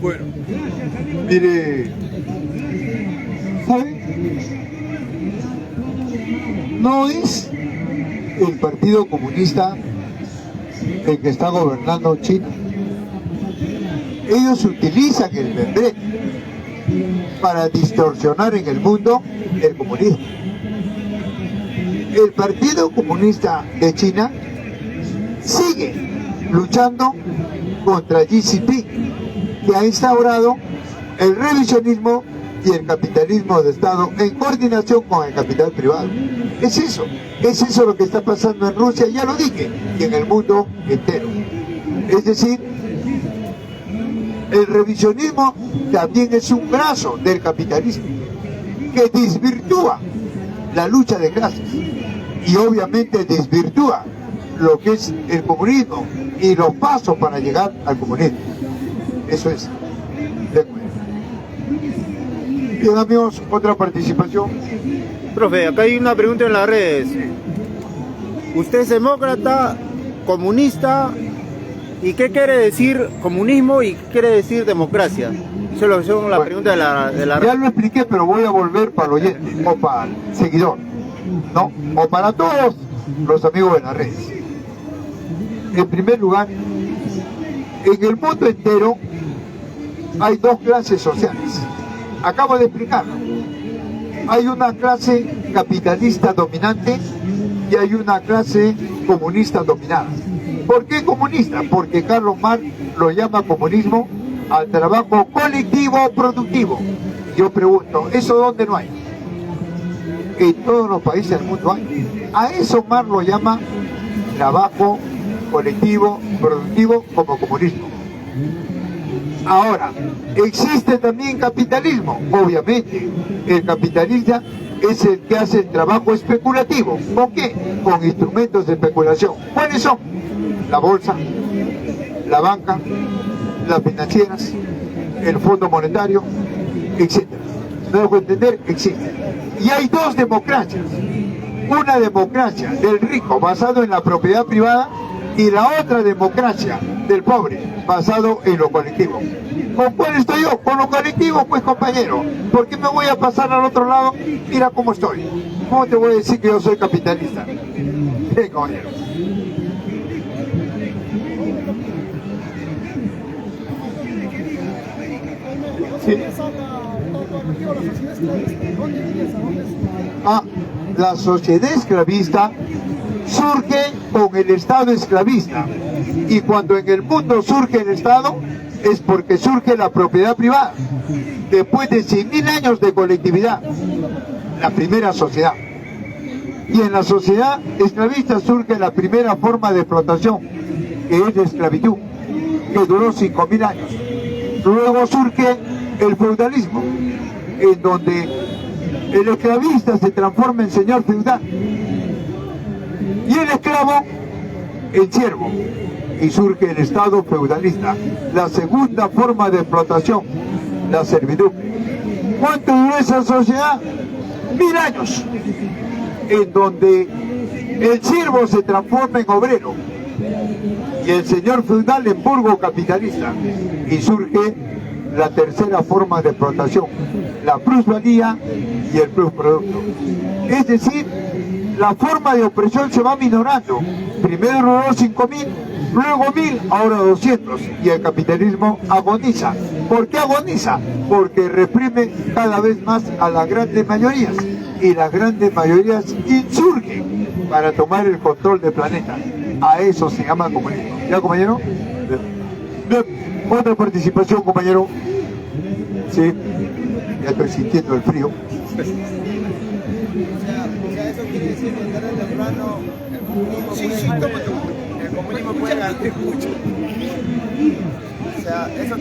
Speaker 1: Bueno, mire, ¿sabe? No es el Partido Comunista el que está gobernando China. Ellos utilizan el membrete para distorsionar en el mundo el comunismo. El Partido Comunista de China sigue luchando contra Xi Jinping, que ha instaurado el revisionismo y el capitalismo de Estado en coordinación con el capital privado. Es eso lo que está pasando en Rusia, ya lo dije, y en el mundo entero. Es decir, el revisionismo también es un brazo del capitalismo que desvirtúa la lucha de clases y obviamente desvirtúa lo que es el comunismo y los pasos para llegar al comunismo. Eso es. Bien, amigos, otra participación.
Speaker 5: Profe, acá hay una pregunta en las redes. ¿Usted es demócrata, comunista? ¿Y qué quiere decir comunismo y qué quiere decir democracia? Eso es la pregunta de la red.
Speaker 1: Ya lo expliqué, pero voy a volver para el oyente o para el seguidor, ¿no? O para todos los amigos de las redes. En primer lugar, en el mundo entero hay 2 clases sociales. Acabo de explicarlo. hay una clase capitalista dominante y hay una clase comunista dominada. ¿Por qué comunista? Porque Carlos Marx lo llama comunismo al trabajo colectivo productivo. Yo pregunto, ¿eso dónde no hay? En todos los países del mundo hay. A eso Marx lo llama trabajo colectivo productivo como comunismo. Ahora, ¿existe también capitalismo? Obviamente, el capitalista es el que hace el trabajo especulativo. ¿Con qué? Con instrumentos de especulación. ¿Cuáles son? La bolsa, la banca, las financieras, el Fondo Monetario, etc. ¿Me dejo entender? Existe. Y hay dos democracias. Una democracia del rico basado en la propiedad privada y la otra democracia del pobre basado en lo colectivo. ¿Con cuál estoy yo? Con lo colectivo, pues, compañero. ¿Por qué me voy a pasar al otro lado? Mira cómo estoy. ¿Cómo te voy a decir que yo soy capitalista? Bien, compañero. Sí. La sociedad esclavista surge con el Estado esclavista, y cuando en el mundo surge el Estado es porque surge la propiedad privada. Después de 100.000 años de colectividad, la primera sociedad. Y en la sociedad esclavista surge la primera forma de explotación, que es la esclavitud, que duró 5.000 años. Luego surge el feudalismo, en donde el esclavista se transforma en señor feudal y el esclavo en siervo, y surge el Estado feudalista, la segunda forma de explotación, la servidumbre. ¿Cuánto duró esa sociedad? 1000 años, en donde el siervo se transforma en obrero y el señor feudal en burgo capitalista, y surge la tercera forma de explotación, la plusvalía y el plusproducto. Es decir, la forma de opresión se va minorando. Primero duró 5.000, luego 1.000, ahora 200, y el capitalismo agoniza. ¿Por qué agoniza? Porque reprime cada vez más a las grandes mayorías, y las grandes mayorías insurgen para tomar el control del planeta. A eso se llama comunismo. ¿Ya, compañero? Bien. Otra participación, compañero. Sí, ya estoy sintiendo el frío.
Speaker 4: O sea, eso quiere decir que tarde o temprano el comunismo puede ganar mucho. O sea, eso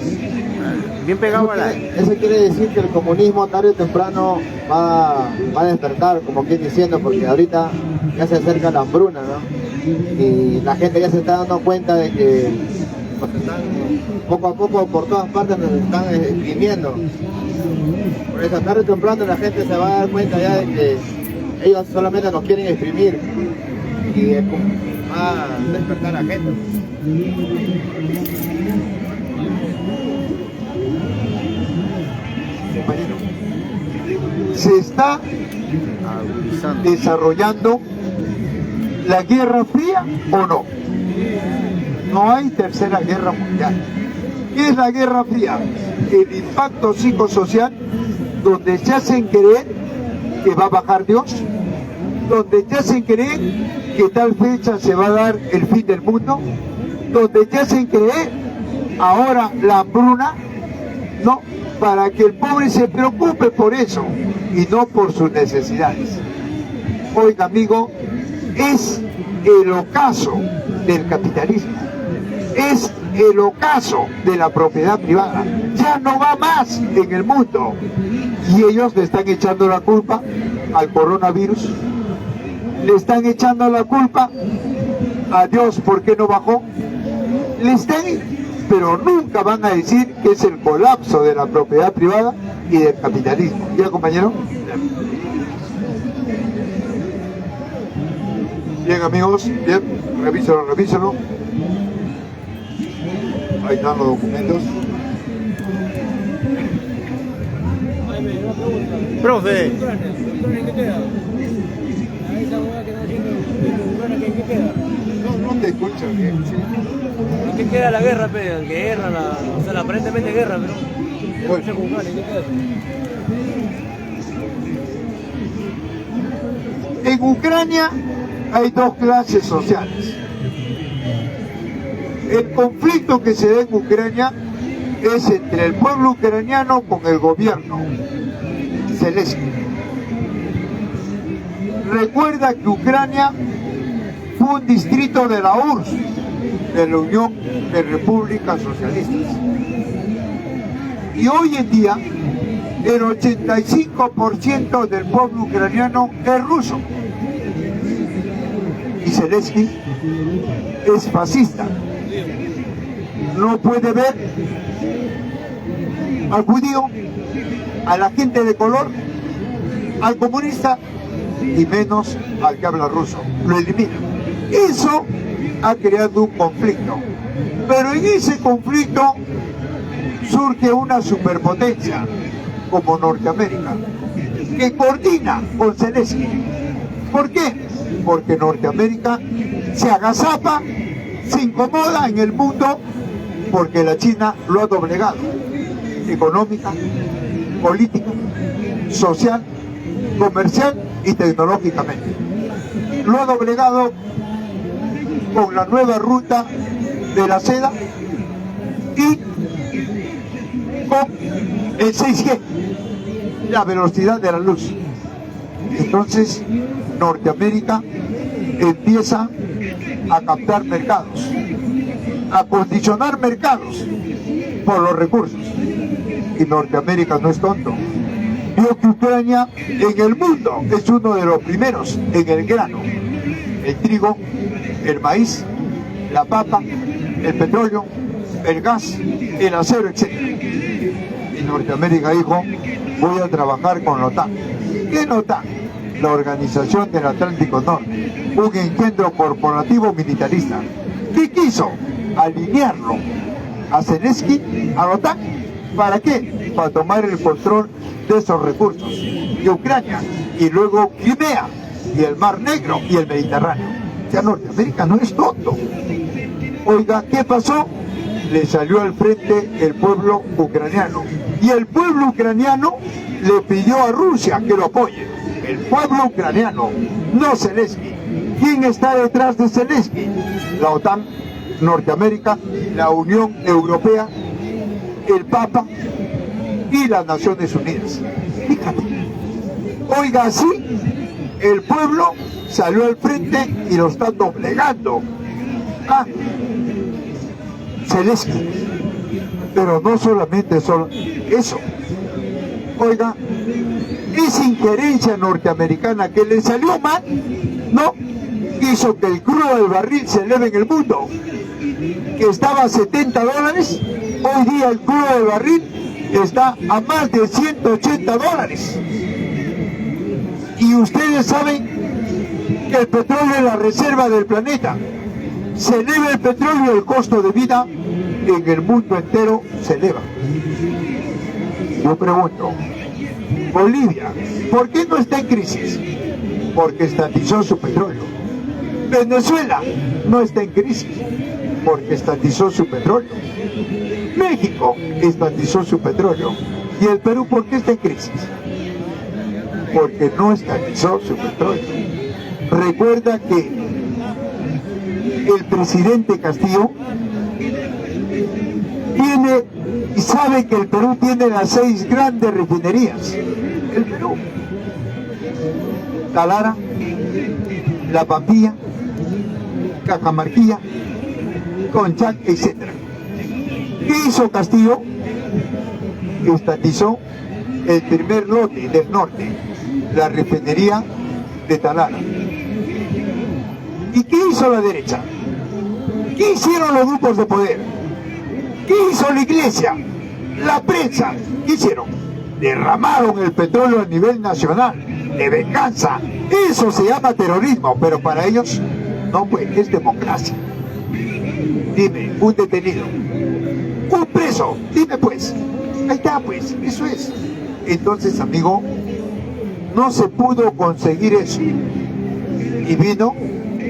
Speaker 4: bien pegado a la...
Speaker 5: Eso quiere decir que el comunismo tarde o temprano va a despertar, como quien diciendo, porque ahorita ya se acerca la hambruna, ¿no? Y la gente ya se está dando cuenta de que poco a poco por todas partes nos están exprimiendo. Por eso tarde o temprano la gente se va a dar cuenta ya de que ellos solamente nos quieren exprimir, y va a despertar a la gente.
Speaker 1: Se está desarrollando la Guerra Fría, ¿o no? No hay tercera guerra mundial. ¿Qué es la Guerra Fría? El impacto psicosocial, donde se hacen creer que va a bajar Dios, donde te hacen creer que tal fecha se va a dar el fin del mundo, donde te hacen creer ahora la hambruna, no, para que el pobre se preocupe por eso y no por sus necesidades. Oiga, amigo, es el ocaso del capitalismo, es el ocaso de la propiedad privada. Ya no va más en el mundo, y ellos le están echando la culpa al coronavirus, le están echando la culpa a Dios porque no bajó, le están, pero nunca van a decir que es el colapso de la propiedad privada y del capitalismo. ¿Ya, compañero? Bien, amigos, bien, revísalo. Ahí están los documentos.
Speaker 4: Profe.
Speaker 1: No te escucho bien.
Speaker 7: ¿En qué queda la guerra, pe? ¿En qué guerra? O sea, aparentemente guerra, pero...
Speaker 1: Bueno. En Ucrania hay dos clases sociales. El conflicto que se da en Ucrania es entre el pueblo ucraniano con el gobierno Zelensky. Recuerda que Ucrania fue un distrito de la URSS, de la Unión de Repúblicas Socialistas. Y hoy en día, el 85% del pueblo ucraniano es ruso. Y Zelensky es fascista. No puede ver al judío, a la gente de color, al comunista y menos al que habla ruso. Lo elimina. Eso ha creado un conflicto. Pero en ese conflicto surge una superpotencia como Norteamérica, que coordina con Zelensky. ¿Por qué? Porque Norteamérica se agazapa, se incomoda en el mundo, porque la China lo ha doblegado, económica, política, social, comercial y tecnológicamente. Lo ha doblegado con la nueva ruta de la seda y con el 6G, la velocidad de la luz. Entonces Norteamérica empieza a captar mercados, a condicionar mercados por los recursos. Y Norteamérica no es tonto. Vio que Ucrania en el mundo es uno de los primeros en el grano, el trigo, el maíz, la papa, el petróleo, el gas, el acero, etc. Y Norteamérica dijo, voy a trabajar con la OTAN. ¿Qué es la OTAN? La Organización del Atlántico Norte, un engendro corporativo militarista. ¿Qué quiso? Alinearlo a Zelensky, a la OTAN. ¿Para qué? Para tomar el control de esos recursos de Ucrania y luego Crimea y el Mar Negro y el Mediterráneo. Ya Norteamérica no es tonto. Oiga, ¿qué pasó? Le salió al frente el pueblo ucraniano y el pueblo ucraniano le pidió a Rusia que lo apoye. El pueblo ucraniano, no Zelensky. ¿Quién está detrás de Zelensky? La OTAN, Norteamérica, la Unión Europea, el Papa y las Naciones Unidas. Fíjate. Oiga, así el pueblo salió al frente y lo está doblegando a Zelensky. Pero no solamente eso. Oiga, esa injerencia norteamericana que le salió mal, ¿no? Hizo que el crudo del barril se eleve en el mundo, que estaba a $70, hoy día el crudo del barril está a más de $180. Y ustedes saben que el petróleo es la reserva del planeta. Se eleva el petróleo, el costo de vida en el mundo entero se eleva. Yo pregunto, Bolivia, ¿por qué no está en crisis? Porque estatizó su petróleo. Venezuela no está en crisis porque estatizó su petróleo. México estatizó su petróleo. ¿Y el Perú por qué está en crisis? Porque no estatizó su petróleo. Recuerda que el presidente Castillo tiene y sabe que el Perú tiene las 6 grandes refinerías. El Perú, Talara, La Pampilla, Cajamarquilla, Conchac, etc. ¿Qué hizo Castillo? Estatizó el primer lote del norte, la refinería de Talara. ¿Y qué hizo la derecha? ¿Qué hicieron los grupos de poder? ¿Qué hizo la iglesia? La prensa. ¿Qué hicieron? Derramaron el petróleo a nivel nacional, de venganza. Eso se llama terrorismo, pero para ellos no, pues, es democracia. Dime, un detenido, un preso, dime pues, ahí está pues, eso es. Entonces, amigo, no se pudo conseguir eso. Y vino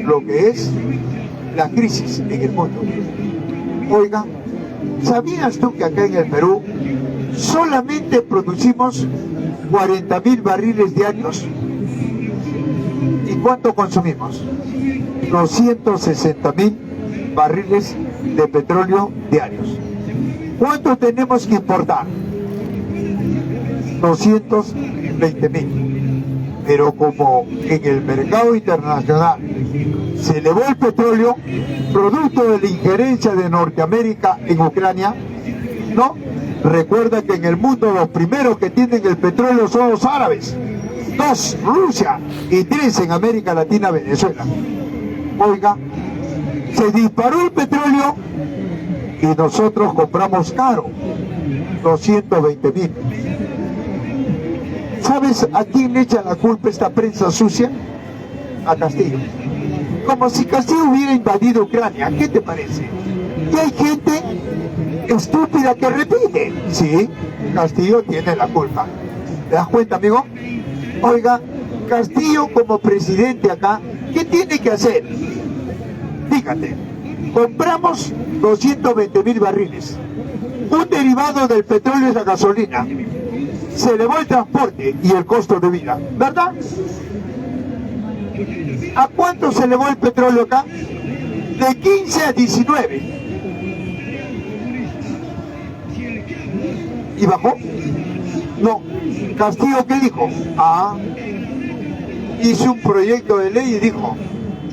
Speaker 1: lo que es la crisis en el mundo. Oiga, ¿sabías tú que acá en el Perú solamente producimos 40.000 barriles diarios? ¿Y cuánto consumimos? 260.000 barriles de petróleo diarios. ¿Cuánto tenemos que importar? 220.000. Pero como en el mercado internacional se elevó el petróleo, producto de la injerencia de Norteamérica en Ucrania, ¿no? Recuerda que en el mundo los primeros que tienen el petróleo son los árabes, 2, Rusia, y 3 en América Latina, Venezuela. Oiga, se disparó el petróleo y nosotros compramos caro, 220.000. ¿Sabes a quién le echa la culpa esta prensa sucia? A Castillo. Como si Castillo hubiera invadido Ucrania. ¿Qué te parece? Y hay gente estúpida que repite. Sí, Castillo tiene la culpa. ¿Te das cuenta, amigo? Oiga, Castillo como presidente acá, ¿qué tiene que hacer? Fíjate, compramos 220.000 barriles. Un derivado del petróleo es la gasolina. Se elevó el transporte y el costo de vida, ¿verdad? ¿A cuánto se elevó el petróleo acá? De 15 a 19. ¿Y bajó? No. ¿Castillo qué dijo? Hizo un proyecto de ley y dijo,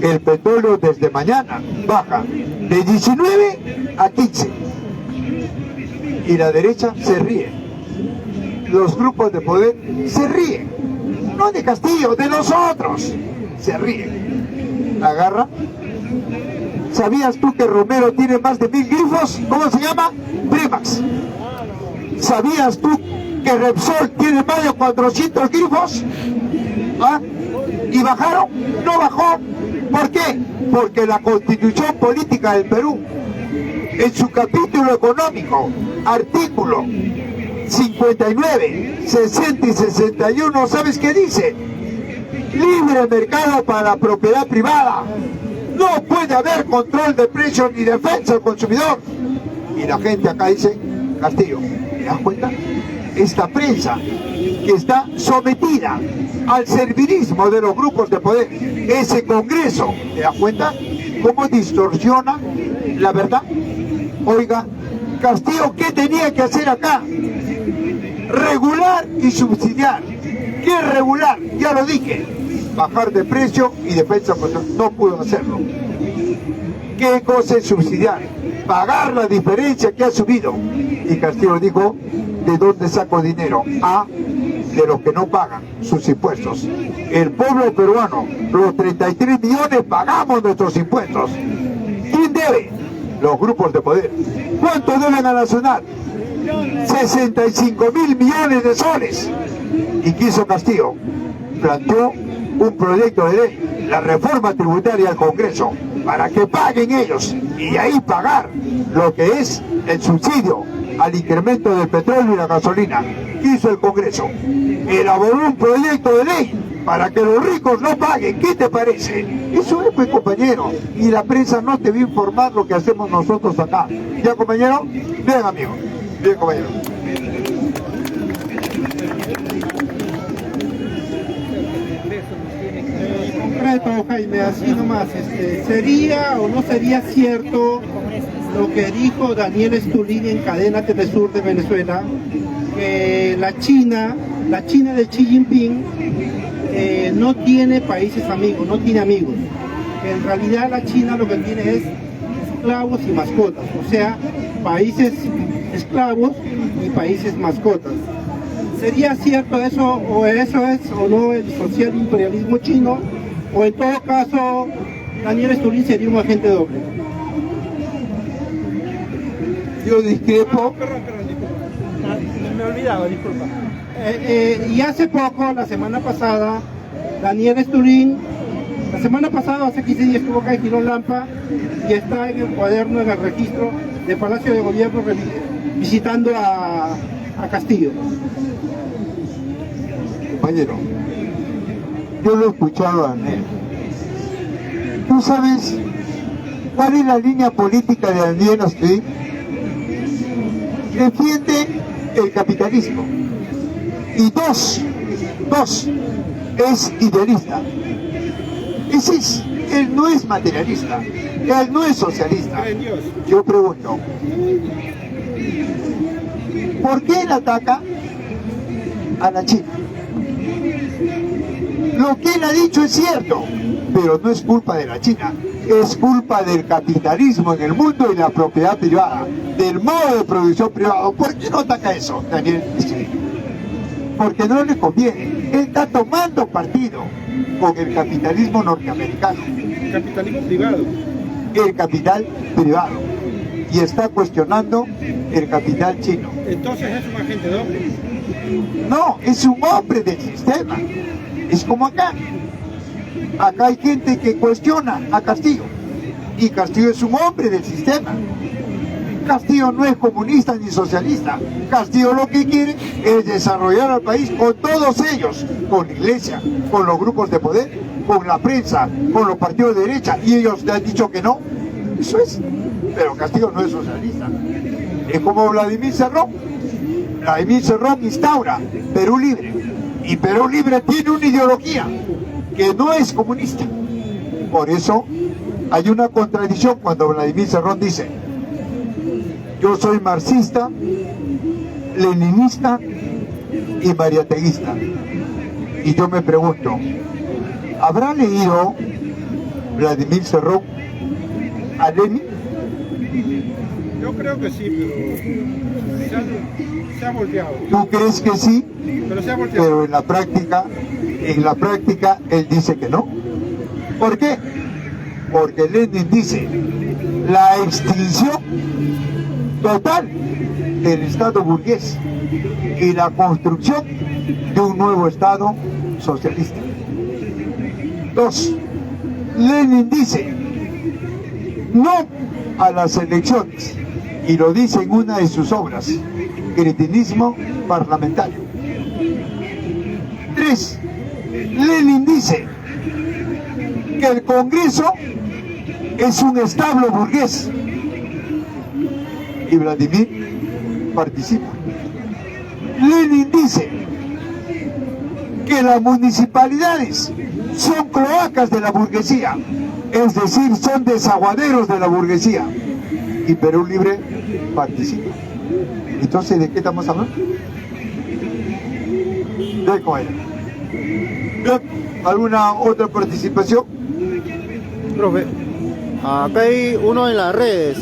Speaker 1: el petróleo desde mañana baja de 19 a 15. Y la derecha se ríe. Los grupos de poder se ríen, no de Castillo, de nosotros, se ríen. Agarra. ¿Sabías tú que Romero tiene más de 1000 grifos? ¿Cómo se llama? Primax. ¿Sabías tú que Repsol tiene más de 400 grifos? ¿Y bajaron? No bajó. ¿Por qué? Porque la Constitución Política del Perú, en su capítulo económico, artículo 59, 60 y 61, ¿sabes qué dice? Libre mercado para la propiedad privada. No puede haber control de precios ni defensa del consumidor. Y la gente acá dice, Castillo, ¿te das cuenta? Esta prensa que está sometida al servilismo de los grupos de poder, ese Congreso, ¿te das cuenta? ¿Cómo distorsiona la verdad? Oiga, Castillo, ¿qué tenía que hacer acá? Regular y subsidiar. ¿Qué es regular? Ya lo dije. Bajar de precio y defensa, no pudo hacerlo. ¿Qué cosa es subsidiar? Pagar la diferencia que ha subido. Y Castillo dijo, ¿de dónde saco dinero? De los que no pagan sus impuestos. El pueblo peruano, los 33 millones pagamos nuestros impuestos. ¿Quién debe? Los grupos de poder. ¿Cuánto deben a la nacional? 65.000 millones de soles. ¿Y qué hizo Castillo? Planteó un proyecto de ley, la reforma tributaria al Congreso, para que paguen ellos y de ahí pagar lo que es el subsidio al incremento del petróleo y la gasolina. ¿Qué hizo el Congreso? Elaboró un proyecto de ley para que los ricos no paguen. ¿Qué te parece? Eso es, pues, compañero. Y la prensa no te va a informar lo que hacemos nosotros acá. ¿Ya, compañero? Bien, amigo. Bien, compañero.
Speaker 6: Concreto, Jaime, así nomás, ¿sería o no sería cierto lo que dijo Daniel Estulin en Cadena Telesur de Venezuela, que la China de Xi Jinping no tiene países amigos, no tiene amigos, que en realidad la China lo que tiene es esclavos y mascotas, o sea, países esclavos y países mascotas? ¿Sería cierto eso, o eso es o no el social imperialismo chino, o en todo caso Daniel Estulin sería un agente doble?
Speaker 1: Yo discrepo.
Speaker 6: Perdón, me olvidaba, disculpa. Y hace poco, la semana pasada, Daniel Estulin, hace 15 días estuvo acá en Girón Lampa y está en el cuaderno, en el registro del Palacio de Gobierno visitando a Castillo.
Speaker 1: Compañero, yo lo he escuchado a Daniel. ¿Tú sabes cuál es la línea política de Daniel Estulin? Defiende el capitalismo. Y dos, es idealista.
Speaker 5: Ese es, él no es materialista, él no es socialista. Yo pregunto, ¿por qué él ataca a la China? Lo que él ha dicho es cierto, pero no es culpa de la China, es culpa del capitalismo en el mundo y la propiedad privada, del modo de producción privado. ¿Por qué no ataca eso, Daniel? Porque no le conviene. Él está tomando partido con el capitalismo norteamericano.
Speaker 6: Capitalismo privado.
Speaker 5: El capital privado. Y está cuestionando el capital chino.
Speaker 6: Entonces es un agente doble.
Speaker 5: No, es un hombre del sistema. Es como acá. Acá hay gente que cuestiona a Castillo. Y Castillo es un hombre del sistema. Castillo no es comunista ni socialista. Castillo lo que quiere es desarrollar al país con todos ellos, con la iglesia, con los grupos de poder, con la prensa, con los partidos de derecha, y ellos le han dicho que no. Eso es. Pero Castillo no es socialista. Es como Vladimir Cerrón. Vladimir Cerrón instaura Perú Libre. Y Perú Libre tiene una ideología que no es comunista. Por eso hay una contradicción cuando Vladimir Cerrón dice: yo soy marxista, leninista y mariateguista. Y yo me pregunto, ¿habrá leído Vladimir Cerrón a Lenin?
Speaker 6: Yo creo que sí, pero se ha volteado.
Speaker 5: ¿Tú crees que sí?
Speaker 6: Pero se ha volteado.
Speaker 5: Pero en la práctica él dice que no. ¿Por qué? Porque Lenin dice la extinción total del Estado burgués y la construcción de un nuevo Estado socialista. 2. Lenin dice no a las elecciones, y lo dice en una de sus obras, Cretinismo Parlamentario. 3. Lenin dice que el Congreso es un establo burgués, y Vladimir participa. Lenin dice que las municipalidades son cloacas de la burguesía, es decir, son desaguaderos de la burguesía, y Perú Libre participa. Entonces, ¿de qué estamos hablando? De Coelho. ¿Alguna otra participación?
Speaker 8: Profe, acá hay uno en las redes.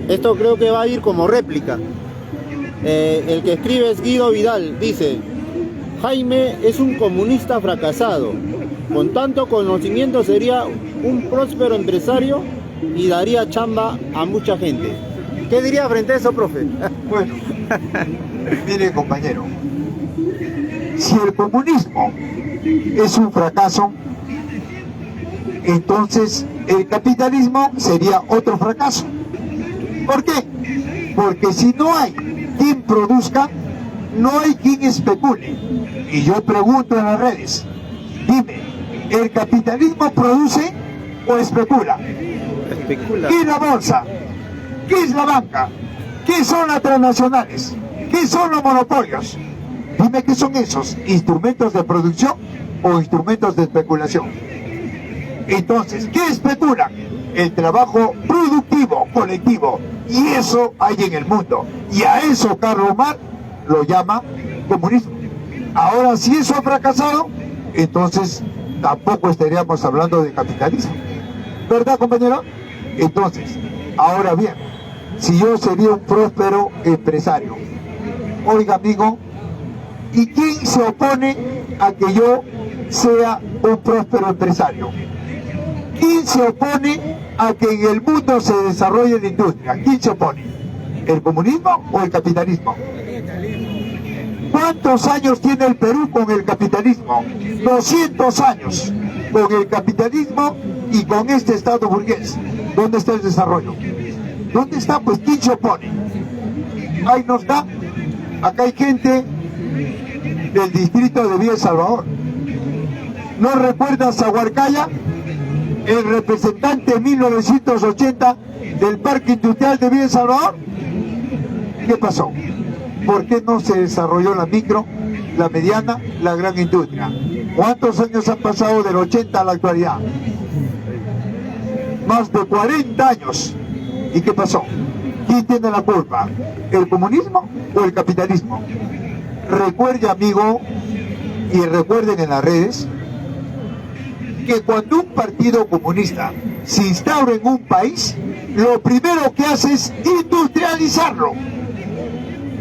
Speaker 8: Esto creo que va a ir como réplica. El que escribe es Guido Vidal. Dice: Jaime es un comunista fracasado. Con tanto conocimiento sería un próspero empresario y daría chamba a mucha gente. ¿Qué diría frente a eso, profe?
Speaker 5: Bueno, mire, compañero, si el comunismo es un fracaso, entonces el capitalismo sería otro fracaso. ¿Por qué? Porque si no hay quien produzca, no hay quien especule. Y yo pregunto en las redes, dime, ¿el capitalismo produce o especula?
Speaker 8: Especula.
Speaker 5: ¿Qué es la bolsa? ¿Qué es la banca? ¿Qué son las transnacionales? ¿Qué son los monopolios? Dime qué son esos, ¿instrumentos de producción o instrumentos de especulación? Entonces, ¿qué especulan? El trabajo productivo, colectivo, y eso hay en el mundo, y a eso Carlos Marx lo llama comunismo. Ahora, si eso ha fracasado, entonces tampoco estaríamos hablando de capitalismo, ¿verdad, compañero? Entonces, ahora bien, si yo sería un próspero empresario, oiga, amigo, ¿y quién se opone a que yo sea un próspero empresario? ¿Quién se opone a que en el mundo se desarrolle la industria? ¿Quién se opone? ¿El comunismo o el capitalismo? ¿Cuántos años tiene el Perú con el capitalismo? 200 años con el capitalismo y con este Estado burgués. ¿Dónde está el desarrollo? ¿Dónde está? Pues, ¿quién se opone? Ahí no está. Acá hay gente del distrito de Villa El Salvador. ¿No recuerdas a Huarcaya? El representante en 1980 del Parque Industrial de Villa El Salvador. ¿Qué pasó? ¿Por qué no se desarrolló la micro
Speaker 1: la mediana, la gran industria. ¿Cuántos años han pasado del 80 a la actualidad? Más de 40 años. ¿Y qué pasó? ¿Quién tiene la culpa? ¿El comunismo o el capitalismo? Recuerde, amigo, y recuerden en las redes, que cuando un partido comunista se instaura en un país, lo primero que hace es industrializarlo.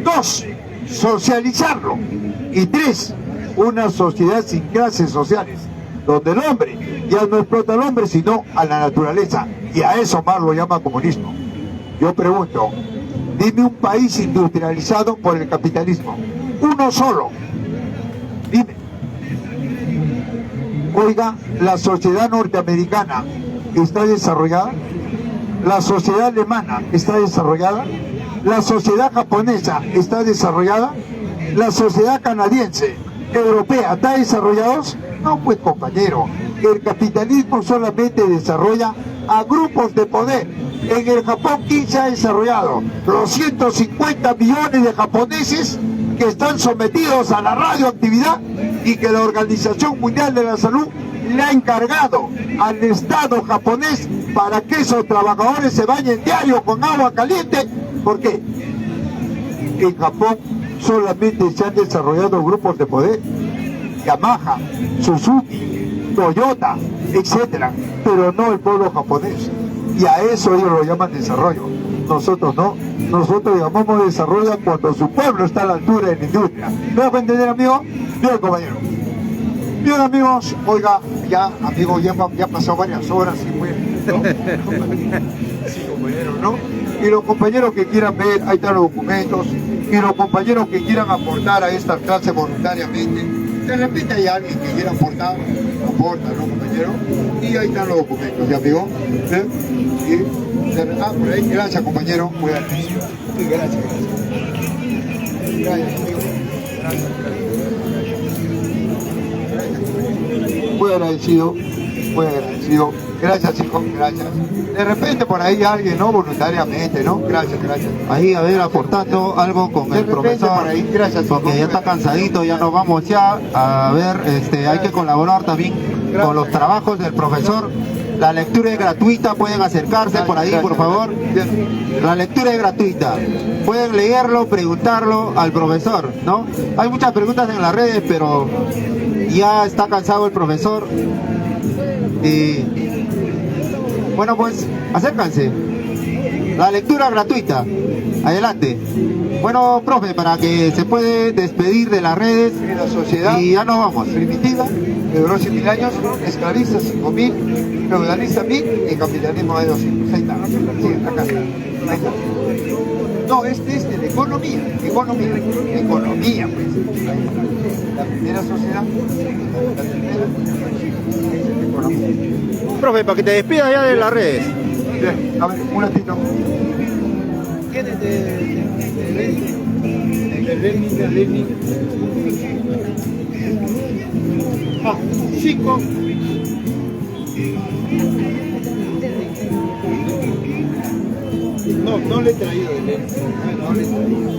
Speaker 1: 2, socializarlo. Y 3, una sociedad sin clases sociales, donde el hombre ya no explota al hombre, sino a la naturaleza. Y a eso más lo llama comunismo. Yo pregunto, dime un país industrializado por el capitalismo. Uno solo. Dime. Oiga, la sociedad norteamericana está desarrollada, la sociedad alemana está desarrollada, la sociedad japonesa está desarrollada, la sociedad canadiense, europea, ¿está desarrollados? No, pues compañero, el capitalismo solamente desarrolla a grupos de poder. En el Japón, ¿quién se ha desarrollado? Los 150 millones de japoneses que están sometidos a la radioactividad y que la Organización Mundial de la Salud le ha encargado al Estado japonés para que esos trabajadores se bañen diario con agua caliente. ¿Por qué? En Japón solamente se han desarrollado grupos de poder, Yamaha, Suzuki, Toyota, etcétera, pero no el pueblo japonés. Y a eso ellos lo llaman desarrollo. Nosotros no. Nosotros llamamos desarrollo cuando su pueblo está a la altura de la industria. ¿Me dejo entender, amigo? Bien, compañero. Bien, amigos, oiga, ya, amigo, ya pasó varias horas y bueno, ¿no? Sí, compañero, ¿no? Y los compañeros que quieran ver, ahí están los documentos, y los compañeros que quieran aportar a esta clase voluntariamente, de repente hay alguien que quiera aportar, aporta, ¿no, compañero? Y ahí están los documentos, ¿ya, amigo? ¿Eh? Por ahí, gracias, compañero, muy agradecido. Sí, gracias. Gracias, amigo. Gracias. Muy agradecido, muy agradecido. Gracias, chicos, gracias. De repente por ahí alguien, ¿no? Voluntariamente, ¿no? Gracias.
Speaker 5: Ahí, a ver, aportando algo con el profesor,
Speaker 1: por ahí, gracias,
Speaker 5: porque
Speaker 1: chicos.
Speaker 5: ya está cansadito, ya nos vamos ya. A ver, hay que colaborar también con los trabajos del profesor. La lectura es gratuita, pueden acercarse por ahí, por favor. La lectura es gratuita. Pueden leerlo, preguntarlo al profesor, ¿no? Hay muchas preguntas en las redes, pero ya está cansado el profesor. Y bueno, pues acércanse. La lectura gratuita. Adelante. Bueno, profe, para que se puede despedir de las redes
Speaker 1: En la sociedad
Speaker 5: y ya nos vamos.
Speaker 1: primitiva, que duró 100.000 años, esclavista 5.000, feudalista 1.000 y capitalismo de 200. Ahí está. Sí, acá está. Ahí está. No, este es de la economía, pues. Ahí está. La primera sociedad, la primera es economía.
Speaker 5: Profe, para que te despidas ya de las redes.
Speaker 1: Bien, a ver, un ratito. ¿Tienes de Lenin? Ah, 5. No le he traído de Lenin. No le he traído.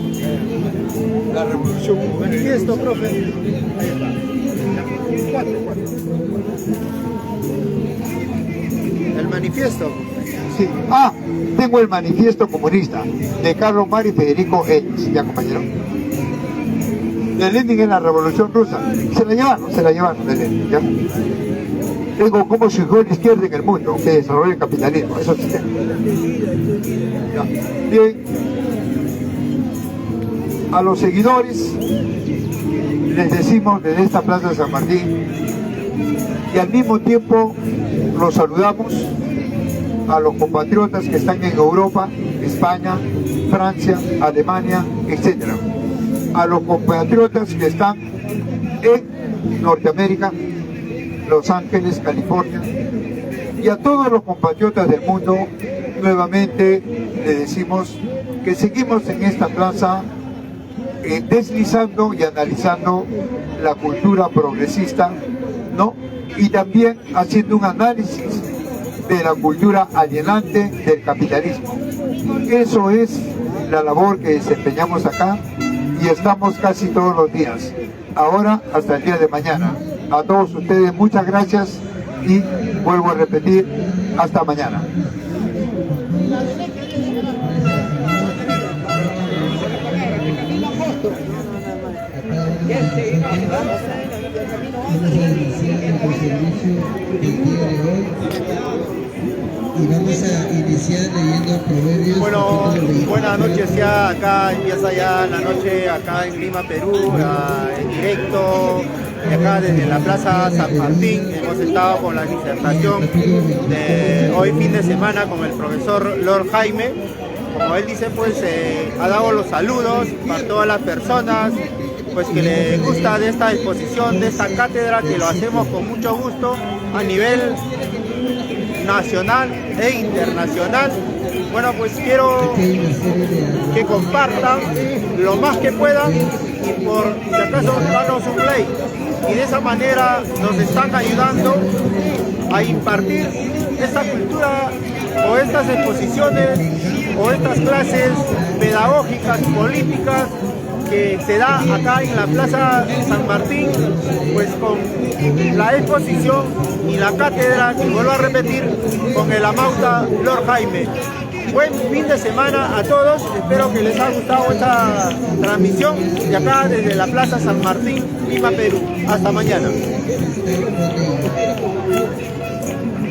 Speaker 1: La revolución. Manifiesto, profe. Ahí está. 4.
Speaker 5: El manifiesto.
Speaker 1: Sí. Ah, tengo el manifiesto comunista de Carlos Marx y Federico Engels, ya, compañero. De Lenin en la Revolución Rusa. Se la llevaron de Lenin, ¿ya? Tengo cómo surgió la izquierda en el mundo, que desarrolla el capitalismo, eso sí tengo. Ya. Bien. A los seguidores les decimos desde esta plaza de San Martín y al mismo tiempo los saludamos a los compatriotas que están en Europa, España, Francia, Alemania, etc. A los compatriotas que están en Norteamérica, Los Ángeles, California, y a todos los compatriotas del mundo, nuevamente le decimos que seguimos en esta plaza deslizando y analizando la cultura progresista, ¿no? Y también haciendo un análisis de la cultura alienante del capitalismo. Eso es la labor que desempeñamos acá y estamos casi todos los días. ahora hasta el día de mañana. A todos ustedes muchas gracias y vuelvo a repetir, hasta mañana.
Speaker 9: Y vamos a iniciar leyendo Proverbios.
Speaker 8: Bueno, buenas noches ya, acá empieza ya la noche acá en Lima, Perú, en directo, y acá desde la Plaza San Martín. Hemos estado con la disertación de hoy fin de semana con el profesor Lord Jaime. Como él dice, pues ha dado los saludos para todas las personas pues que les gusta de esta exposición, de esta cátedra, que lo hacemos con mucho gusto a nivel nacional e internacional. Bueno, pues quiero que compartan lo más que puedan y por si acaso danos un like, y de esa manera nos están ayudando a impartir esta cultura o estas exposiciones o estas clases pedagógicas, políticas que se da acá en la Plaza San Martín, pues con la exposición y la cátedra, que vuelvo a repetir, con el amauta Lord Jaime. Buen fin de semana a todos, espero que les haya gustado esta transmisión de acá desde la Plaza San Martín, Lima, Perú. Hasta mañana.